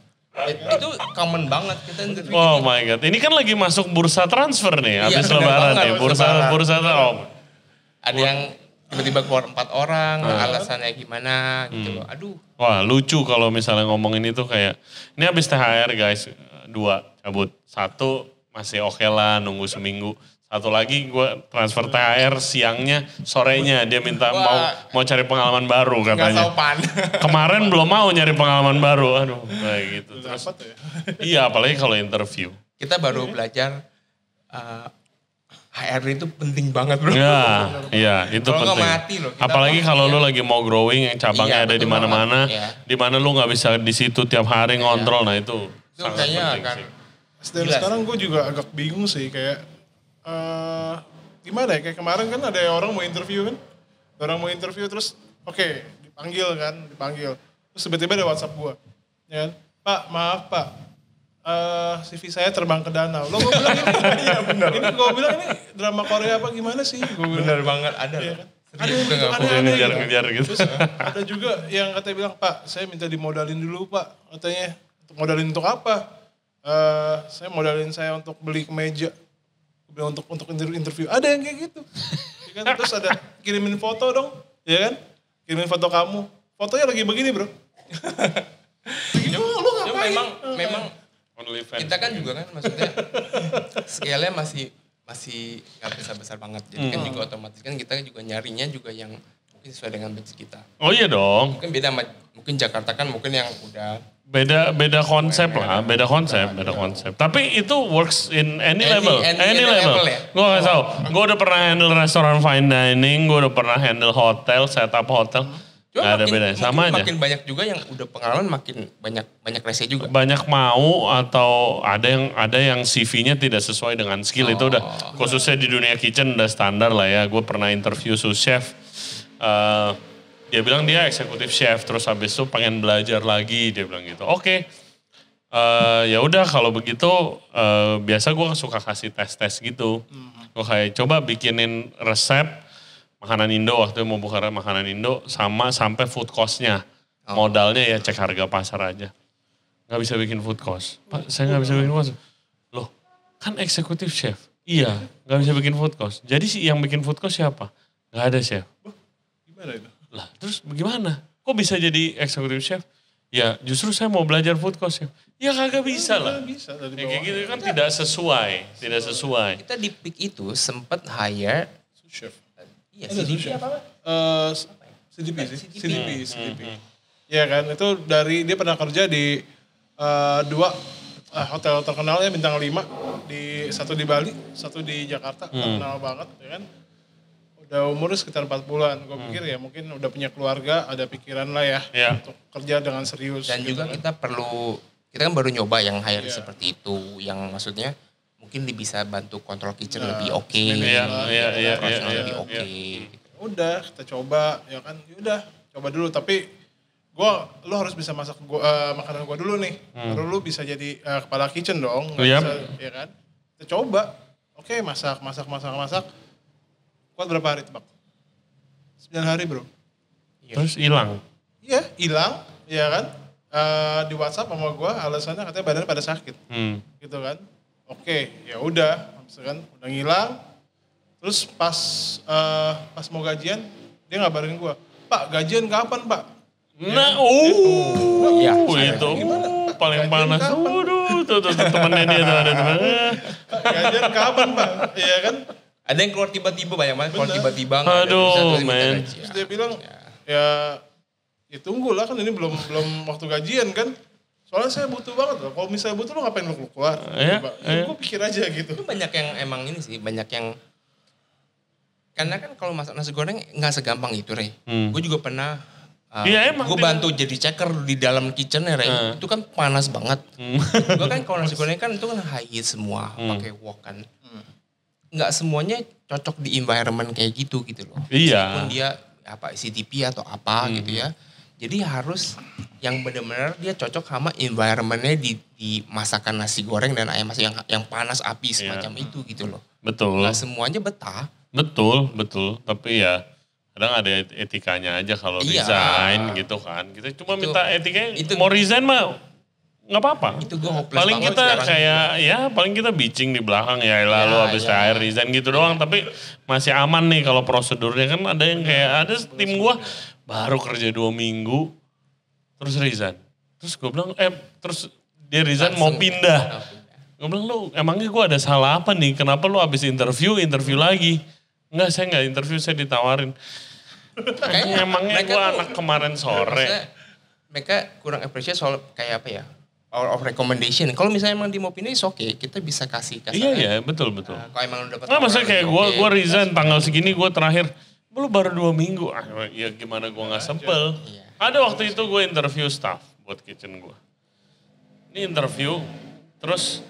Speaker 2: Itu common banget kita interview.
Speaker 3: Oh my God, ini kan lagi masuk bursa transfer nih habis lebaran nih. Bursa.
Speaker 2: Ada yang tiba-tiba keluar 4 orang, alasannya gimana gitu loh. Aduh.
Speaker 3: Wah lucu kalau misalnya ngomongin itu kayak, ini habis THR guys. 2 cabut, 1 masih oke lah nunggu seminggu, 1 lagi gue transfer THR siangnya, sorenya dia minta mau cari pengalaman baru katanya.
Speaker 2: Gak sopan.
Speaker 3: Kemarin belum mau nyari pengalaman baru, aduh kayak gitu. Terus, iya apalagi kalau interview.
Speaker 2: Kita baru belajar HR itu penting banget bro.
Speaker 3: Iya itu penting.
Speaker 2: Mati loh.
Speaker 3: Apalagi kalau lu lagi mau growing yang cabangnya ada di mana-mana, di mana lu nggak bisa di situ tiap hari ngontrol, nah itu.
Speaker 2: Kayaknya akan
Speaker 1: dan sekarang gue juga agak bingung sih kayak gimana ya, kayak kemarin kan ada orang mau interview terus oke, dipanggil terus tiba-tiba ada WhatsApp gue ya kan, Pak maaf Pak CV saya terbang ke danau. Lo gue bilang ini gue bilang ini drama Korea apa gimana sih?
Speaker 2: Bener banget ada ya kan?
Speaker 3: Ada ngejar gitu.
Speaker 1: Terus ada juga yang katanya bilang Pak saya minta dimodalin dulu Pak katanya. Modalin untuk apa? Saya modalin saya untuk beli kemeja. Untuk interview. Ada yang kayak gitu. Ya kan? Terus ada kirimin foto dong. Ya kan? Kirimin foto kamu. Fotonya lagi begini bro. Lu ngapain?
Speaker 2: Memang kita kan juga kan maksudnya scale-nya masih gak besar-besar banget. Jadi kan juga otomatis kan kita juga nyarinya juga yang mungkin sesuai dengan budget kita.
Speaker 3: Oh iya dong.
Speaker 2: Mungkin beda sama, mungkin Jakarta kan mungkin yang udah
Speaker 3: beda konsep lah, beda konsep. Tapi itu works in any level.
Speaker 2: Ya?
Speaker 3: Gue gak tahu. Gue udah pernah handle restoran fine dining, gue udah pernah handle hotel, setup hotel.
Speaker 2: Cuma
Speaker 3: Gak ada bedanya, sama aja.
Speaker 2: Makin banyak juga yang udah pengalaman makin banyak rese juga.
Speaker 3: Banyak mau atau ada yang CV-nya tidak sesuai dengan skill itu udah khususnya di dunia kitchen udah standar lah ya. Gue pernah interview sous chef, dia bilang dia eksekutif chef terus habis itu pengen belajar lagi dia bilang gitu. Oke. Ya udah kalau begitu biasa gue suka kasih tes gitu. Gue kayak coba bikinin resep makanan Indo waktu itu mau buka makanan Indo sama sampai food cost-nya. Modalnya ya cek harga pasar aja. Gak bisa bikin food cost. Pak, saya gak bisa bikin food cost. Loh, kan eksekutif chef. Iya, gak bisa bikin food cost. Jadi yang bikin food cost siapa? Gak ada chef.
Speaker 1: Gimana itu?
Speaker 3: Lah, terus bagaimana? Kok bisa jadi eksekutif chef? Ya, justru saya mau belajar food cost chef. Ya kagak bisa lah.
Speaker 1: Bisa dari
Speaker 3: Ya, kayak gitu kan tidak sesuai.
Speaker 2: Kita di peak itu sempat hire
Speaker 1: chef.
Speaker 2: Iya, CDP apa?
Speaker 1: CDP sih. CDP. Ya kan, itu dari dia pernah kerja di 2 hotel terkenal ya bintang 5 satu di Bali, satu di Jakarta, terkenal banget ya kan. Udah umurnya sekitar 40-an. Gue pikir ya mungkin udah punya keluarga, ada pikiran lah ya untuk kerja dengan serius.
Speaker 2: Dan
Speaker 1: gitu
Speaker 2: juga
Speaker 1: kan.
Speaker 2: kita kan baru nyoba yang hire seperti itu, yang maksudnya mungkin bisa bantu kontrol kitchen lebih oke.
Speaker 3: Iya.
Speaker 2: Lebih oke.
Speaker 1: Udah kita coba ya kan, udah coba dulu tapi lu harus bisa masak makanan gua dulu nih. Baru lu bisa jadi kepala kitchen dong. Bisa, ya kan? Kita coba. Oke, masak. Kuat berapa hari tebak? 9 hari, Bro.
Speaker 3: Terus hilang.
Speaker 1: Iya, hilang, ya kan? Di WhatsApp sama gua alasannya katanya badannya pada sakit. Gitu kan. Oke, ya udah, misalkan udah ngilang. Terus pas mau gajian, dia ngabarin gua, "Pak, gajian kapan, Pak?"
Speaker 3: Nah,
Speaker 2: Ya,
Speaker 3: itu paling panas. Tuh temennya dia tuh ada temennya.
Speaker 1: Gajian kapan, Pak? Iya kan?
Speaker 2: Ada yang keluar tiba-tiba, banyak banget keluar tiba-tiba.
Speaker 3: Aduh, men.
Speaker 1: Terus dia bilang, ya tunggu lah kan ini belum waktu gajian kan. Soalnya saya butuh banget loh. Kalau misalnya butuh lo ngapain lo keluar?
Speaker 3: Iya.
Speaker 1: Gue pikir aja gitu.
Speaker 2: Itu banyak yang emang ini sih, banyak yang karena kan kalau masak nasi goreng nggak segampang itu, Rey. Gue juga pernah
Speaker 3: emang
Speaker 2: gue bantu jadi checker di dalam kitchennya, Rey. Itu kan panas banget. Gue kan kalau nasi goreng kan itu kan high heat semua, pakai wok kan. Nggak semuanya cocok di environment kayak gitu loh.
Speaker 3: Iya.
Speaker 2: Meskipun dia CDP atau apa gitu ya. Jadi harus yang benar-benar dia cocok sama environmentnya di masakan nasi goreng dan ayam masak yang panas api semacam itu gitu loh.
Speaker 3: Betul.
Speaker 2: Nggak semuanya betah.
Speaker 3: Betul. Tapi ya kadang ada etikanya aja kalau resign gitu kan. Kita cuma minta etikanya. Mau resign mah nggak apa-apa.
Speaker 2: Itu gue hopeless
Speaker 3: paling
Speaker 2: banget
Speaker 3: kita
Speaker 2: sekarang.
Speaker 3: kayak paling kita bitching di belakang ya lalu habis THR resign gitu doang. Tapi masih aman nih kalau prosedurnya kan ada yang kayak ada tim gua baru kerja 2 minggu terus resign. Terus gue bilang terus dia resign mau pindah. Gue bilang lu emangnya gue ada salah apa nih? Kenapa lu habis interview lagi? Enggak, saya enggak interview, saya ditawarin. Kayaknya emangnya gue anak kemarin sore.
Speaker 2: Mereka kurang appreciate soal kayak apa ya? Power of recommendation. Kalau misalnya emang dia mau pindah, oke, kita bisa kasih.
Speaker 3: Iya, betul.
Speaker 2: Kalau emang lu dapat.
Speaker 3: Nah, maksudnya kayak gue resign tanggal segini, gue terakhir. Lu baru 2 minggu. Ya gimana gue gak sempel.
Speaker 2: Iya.
Speaker 3: Ada waktu itu gue interview staff buat kitchen gue. Ini interview, terus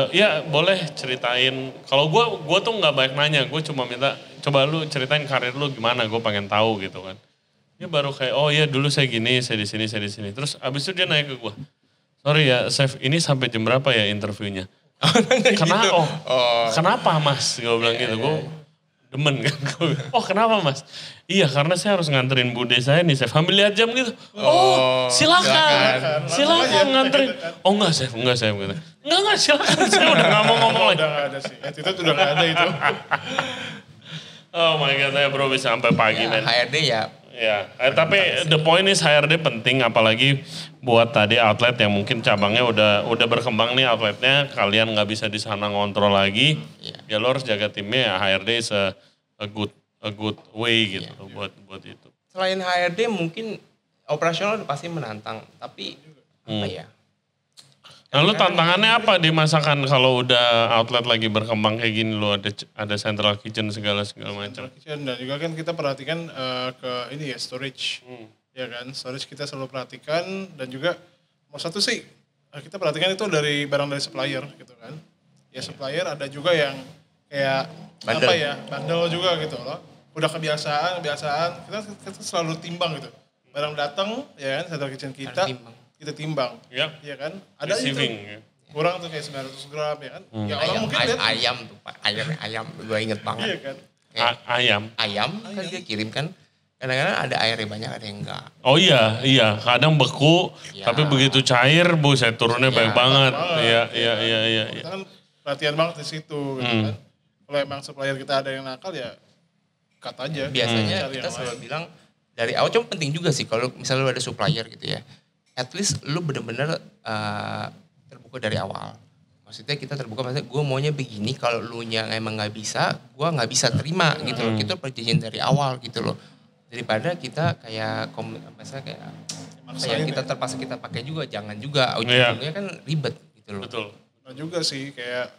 Speaker 3: ya boleh ceritain. Kalau gue tuh gak banyak nanya, gue cuma minta, coba lu ceritain karir lu gimana, gue pengen tahu gitu kan. Dia baru kayak, oh iya dulu saya gini, saya di sini. Terus abis itu dia nanya ke gue, sorry ya chef, ini sampai jam berapa ya interviewnya? Kenapa? Kenapa mas? Gue bilang gitu, gue demen kan. Oh kenapa mas? Iya karena saya harus nganterin bude saya nih chef. Ambil lihat jam gitu. Oh silakan nganterin. Oh enggak chef. Enggak silakan. Saya udah gak mau ngomong lagi.
Speaker 1: Udah gak ada sih. Attitude udah gak ada itu.
Speaker 3: Oh my god, saya bro bisa sampai pagi men.
Speaker 2: HRD ya.
Speaker 3: Ya, tapi the point is HRD penting apalagi buat tadi outlet yang mungkin cabangnya udah berkembang nih outletnya, kalian nggak bisa di sana ngontrol lagi, ya lo harus jaga timnya. HRD is a good way gitu buat itu.
Speaker 2: Selain HRD mungkin operasional pasti menantang, tapi apa ya?
Speaker 3: Nah lu tantangannya apa di masakan kalau udah outlet lagi berkembang kayak gini, lu ada central kitchen segala macam.
Speaker 1: Kitchen, dan juga kan kita perhatikan ke ini ya, storage. Ya kan, storage kita selalu perhatikan, dan juga mau satu sih kita perhatikan itu dari barang dari supplier gitu kan. Ya supplier ada juga yang kayak
Speaker 2: bandel.
Speaker 1: apa ya, bandel juga gitu loh. Udah kebiasaan kita selalu timbang gitu. Barang datang ya kan, central kitchen kita timbang. Iya kan? Ada itu kurang tuh kayak 900 gram ya kan. Ya orang mungkin lihat
Speaker 2: ayam tuh Pak, ayam gue inget banget.
Speaker 1: Iya kan?
Speaker 2: Ayam kan dia kirim kan. Kadang-kadang ada airnya banyak, ada yang enggak.
Speaker 3: Oh iya, kadang beku, tapi begitu cair, buset turunnya baik banget. Iya.
Speaker 1: Kita kan perhatian banget di situ gitu kan. Kalau emang supplier kita ada yang nakal ya cut aja.
Speaker 2: Biasanya kita selalu bilang dari awal, cuma penting juga sih kalau misalnya lu ada supplier gitu ya. At least lu bener-bener terbuka dari awal. Maksudnya kita terbuka, maksudnya gue maunya begini, kalau lu yang emang gak bisa, gue gak bisa terima gitu loh. Kita perjanjian dari awal gitu loh. Daripada kita kayak misalnya kayak kita terpaksa kita pakai juga, jangan juga ujung-ujungnya kan ribet gitu loh.
Speaker 3: Betul.
Speaker 1: Nah juga sih kayak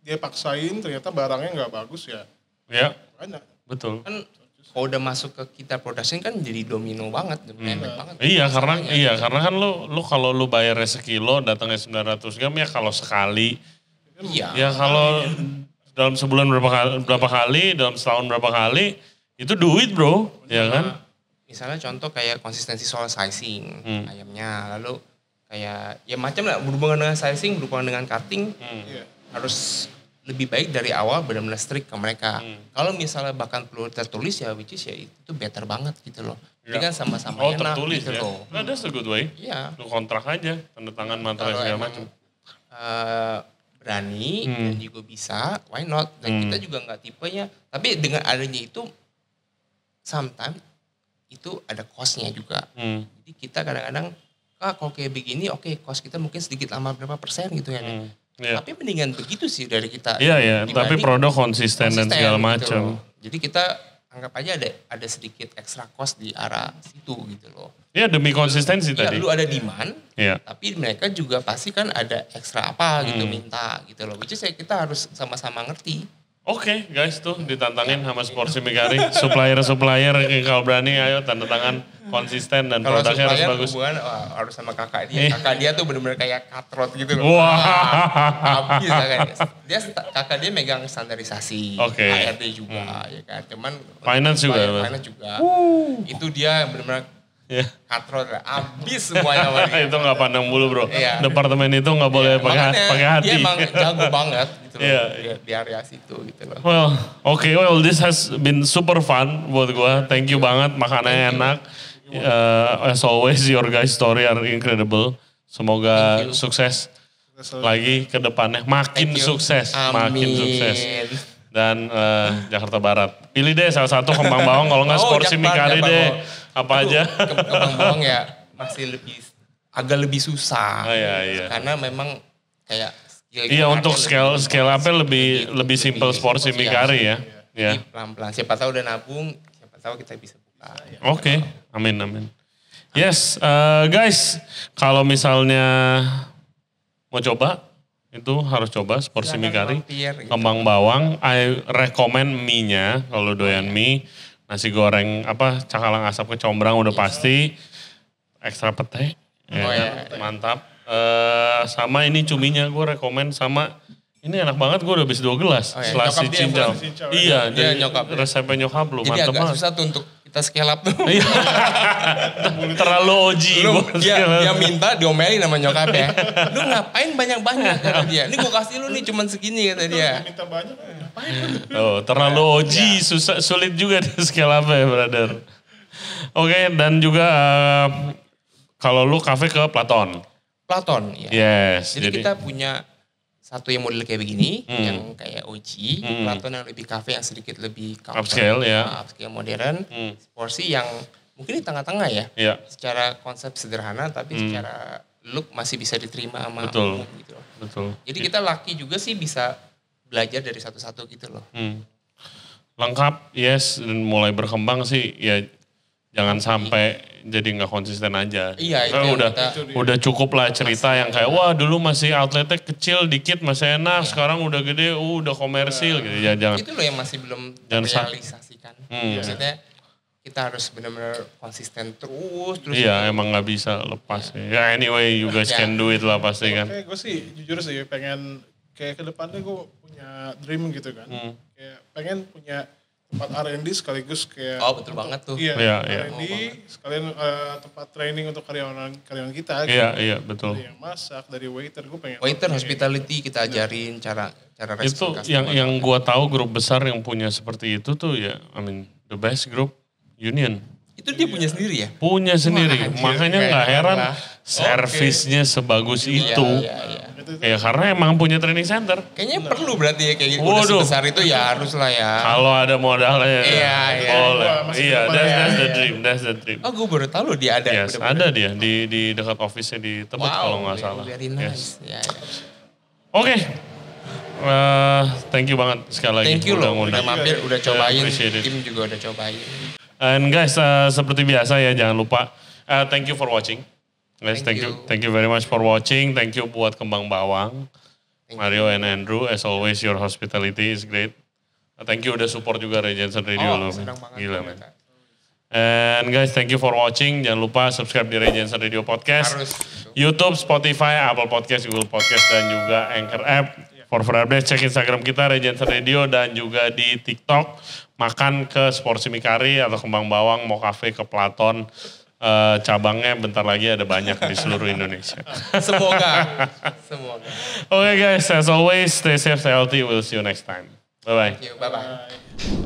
Speaker 1: dia paksain ternyata barangnya nggak bagus ya.
Speaker 3: Iya.
Speaker 1: Banyak.
Speaker 3: Betul.
Speaker 2: Kan kalau udah masuk ke kita production kan jadi domino banget, banget.
Speaker 3: Karena kan lu kalau lu bayarnya sekilo datangnya 900 gram ya kalau sekali.
Speaker 2: Iya.
Speaker 3: Ya kalau dalam sebulan berapa kali, dalam setahun berapa kali, itu duit bro, ya kan?
Speaker 2: Misalnya contoh kayak konsistensi soal sizing ayamnya, lalu kayak ya macam lah, berhubungan dengan sizing, berhubungan dengan cutting, harus lebih baik dari awal benar-benar strict ke mereka. Kalau misalnya bahkan perlu tertulis ya, which is ya itu better banget gitu loh. Jadi kan sama-sama enak
Speaker 3: tertulis
Speaker 2: gitu
Speaker 3: ya.
Speaker 2: loh.
Speaker 3: Nah, that's a good way.
Speaker 2: Iya.
Speaker 3: Lu kontrak aja, tanda tangan materai segala macam.
Speaker 2: Berani dan juga bisa, why not? Dan kita juga nggak tipenya, tapi dengan adanya itu sometimes itu ada cost-nya juga. Jadi kita kadang-kadang, kalau kayak begini oke, cost kita mungkin sedikit tambah berapa persen gitu ya. Tapi mendingan begitu sih dari kita.
Speaker 3: Iya, tapi produk konsisten dan segala macam.
Speaker 2: Gitu. Jadi kita anggap aja ada sedikit extra cost di arah situ gitu loh.
Speaker 3: Iya, demi konsistensi tadi.
Speaker 2: Iya, lu ada demand, tapi mereka juga pasti kan ada ekstra apa gitu minta gitu loh. Which is kita harus sama-sama ngerti.
Speaker 3: Oke, guys, tuh ditantangin sama Sportsy Migari. Supplier kalau berani ayo tanda tangan konsisten dan
Speaker 2: kalau
Speaker 3: produknya harus bagus.
Speaker 2: Hubungan harus sama kakak dia. Kakak dia tuh benar-benar kayak cutthroat gitu loh. Habis kakak dia megang standarisasi, HRD juga ya kan. Cuman
Speaker 3: finance juga.
Speaker 2: Itu dia benar-benar cutthroat lah, abis semuanya.
Speaker 3: Itu nggak pandang bulu bro. Departemen itu nggak boleh pakai hati.
Speaker 2: Dia emang jago banget gitu loh, di area situ gitu loh.
Speaker 3: Well, this has been super fun buat gua. Thank you banget, makanannya enak. As always, your guys' story are incredible. Semoga sukses lagi ke depannya, makin sukses, makin sukses. Dan Jakarta Barat. Pilih deh salah satu Kembang Bawang, kalau nggak Sportsy Migari deh. Apa aja?
Speaker 2: Kembang Bawang ya masih agak lebih susah.
Speaker 3: Iya.
Speaker 2: Karena memang kayak
Speaker 3: untuk scale up-nya lebih simple Sportsy Migari ya.
Speaker 2: Jadi pelan-pelan. Siapa tahu udah nabung, siapa tahu kita bisa buka.
Speaker 3: Oke. Amin. Yes, guys, kalau misalnya mau coba, itu harus coba Sportsy Migari. Kembang Bawang, I recommend mie-nya, kalau doyan mie. Nasi goreng cakalang asap kecombrang udah pasti. Ekstra pete, mantap. Sama ini cuminya gue rekomen, sama ini enak banget, gue udah habis 2 gelas. Selasi cincau. Iya, jadi resepnya nyokap lu, mantap banget.
Speaker 2: Jadi agak susah tuh untuk kita scale up tuh.
Speaker 3: Terlalu OG.
Speaker 2: Dia minta diomelin sama nyokap ya. Lu ngapain banyak-banyak kata dia. Ini gue kasih lu nih cuman segini kata dia.
Speaker 1: Minta banyak.
Speaker 3: Terlalu OG, sulit juga di scale up ya brother. Oke, dan juga kalau lu kafe ke Platon, ya. Yes.
Speaker 2: Jadi kita punya satu yang model kayak begini, yang kayak OG, Platon yang lebih kafe yang sedikit lebih
Speaker 3: upscale
Speaker 2: upscale modern, Sportsy yang mungkin di tengah-tengah ya. Secara konsep sederhana tapi secara look masih bisa diterima sama umum gitu loh.
Speaker 3: Betul.
Speaker 2: Jadi kita lucky juga sih bisa belajar dari satu-satu gitu loh.
Speaker 3: Lengkap, yes, dan mulai berkembang sih ya. Jangan sampai jadi nggak konsisten aja.
Speaker 2: Iya,
Speaker 3: Karena udah cukup lah cerita yang kayak wah dulu masih outletnya kecil dikit masih enak, sekarang udah gede, udah komersil gitu. Ya, jangan.
Speaker 2: Itu loh yang masih belum terrealisasikan. Maksudnya kita harus benar-benar konsisten terus.
Speaker 3: Iya, emang nggak bisa lepas. Ya anyway, you guys can do it lah pasti kan.
Speaker 1: Kayak gue sih jujur sih pengen kayak ke depannya gue punya dream gitu kan. Kayak pengen punya tempat R&D sekaligus kayak
Speaker 2: betul banget tuh.
Speaker 1: Iya, R&D sekalian tempat training untuk karyawan kita gitu.
Speaker 3: Iya, betul.
Speaker 1: Dari yang masak, dari waiter, gue pengen.
Speaker 2: Waiter, hospitality kita ajarin cara
Speaker 3: itu yang gue tahu grup besar yang punya seperti itu tuh ya, I mean the best group Union.
Speaker 2: Itu dia punya sendiri ya?
Speaker 3: Punya sendiri, makanya nggak heran servisnya sebagus itu.
Speaker 2: Iya.
Speaker 3: Ya karena emang punya training center.
Speaker 2: Kayaknya perlu berarti ya kayak gitu. Udah sebesar itu ya harus lah ya.
Speaker 3: Kalau ada modalnya.
Speaker 2: Iya.
Speaker 3: Iya, that's the dream.
Speaker 2: Oh, gue baru tahu loh dia ada.
Speaker 3: Yes, ada dia di dekat office-nya di Tebet kalau nggak salah.
Speaker 2: Very nice.
Speaker 3: Yes. Oke. Thank you banget sekali lagi.
Speaker 2: Thank you loh, udah mampir, udah cobain. Tim juga udah cobain.
Speaker 3: And guys, seperti biasa ya jangan lupa. Thank you for watching. Guys, thank you very much for watching. Thank you buat Kembang Bawang, Mario and Andrew. As always, your hospitality is great. Thank you udah support juga Regency Radio lo. Gila men. And guys, thank you for watching. Jangan lupa subscribe di Regency Radio Podcast. YouTube, Spotify, Apple Podcast, Google Podcast, dan juga Anchor App. For updates, cek Instagram kita Regency Radio dan juga di TikTok. Makan ke Sport Simikari atau Kembang Bawang, mau cafe ke Platon. Cabangnya bentar lagi ada banyak di seluruh Indonesia.
Speaker 2: Semoga.
Speaker 3: Okay guys, as always, stay safe, stay healthy. We'll see you next time. Bye-bye.
Speaker 2: Thank you, bye-bye.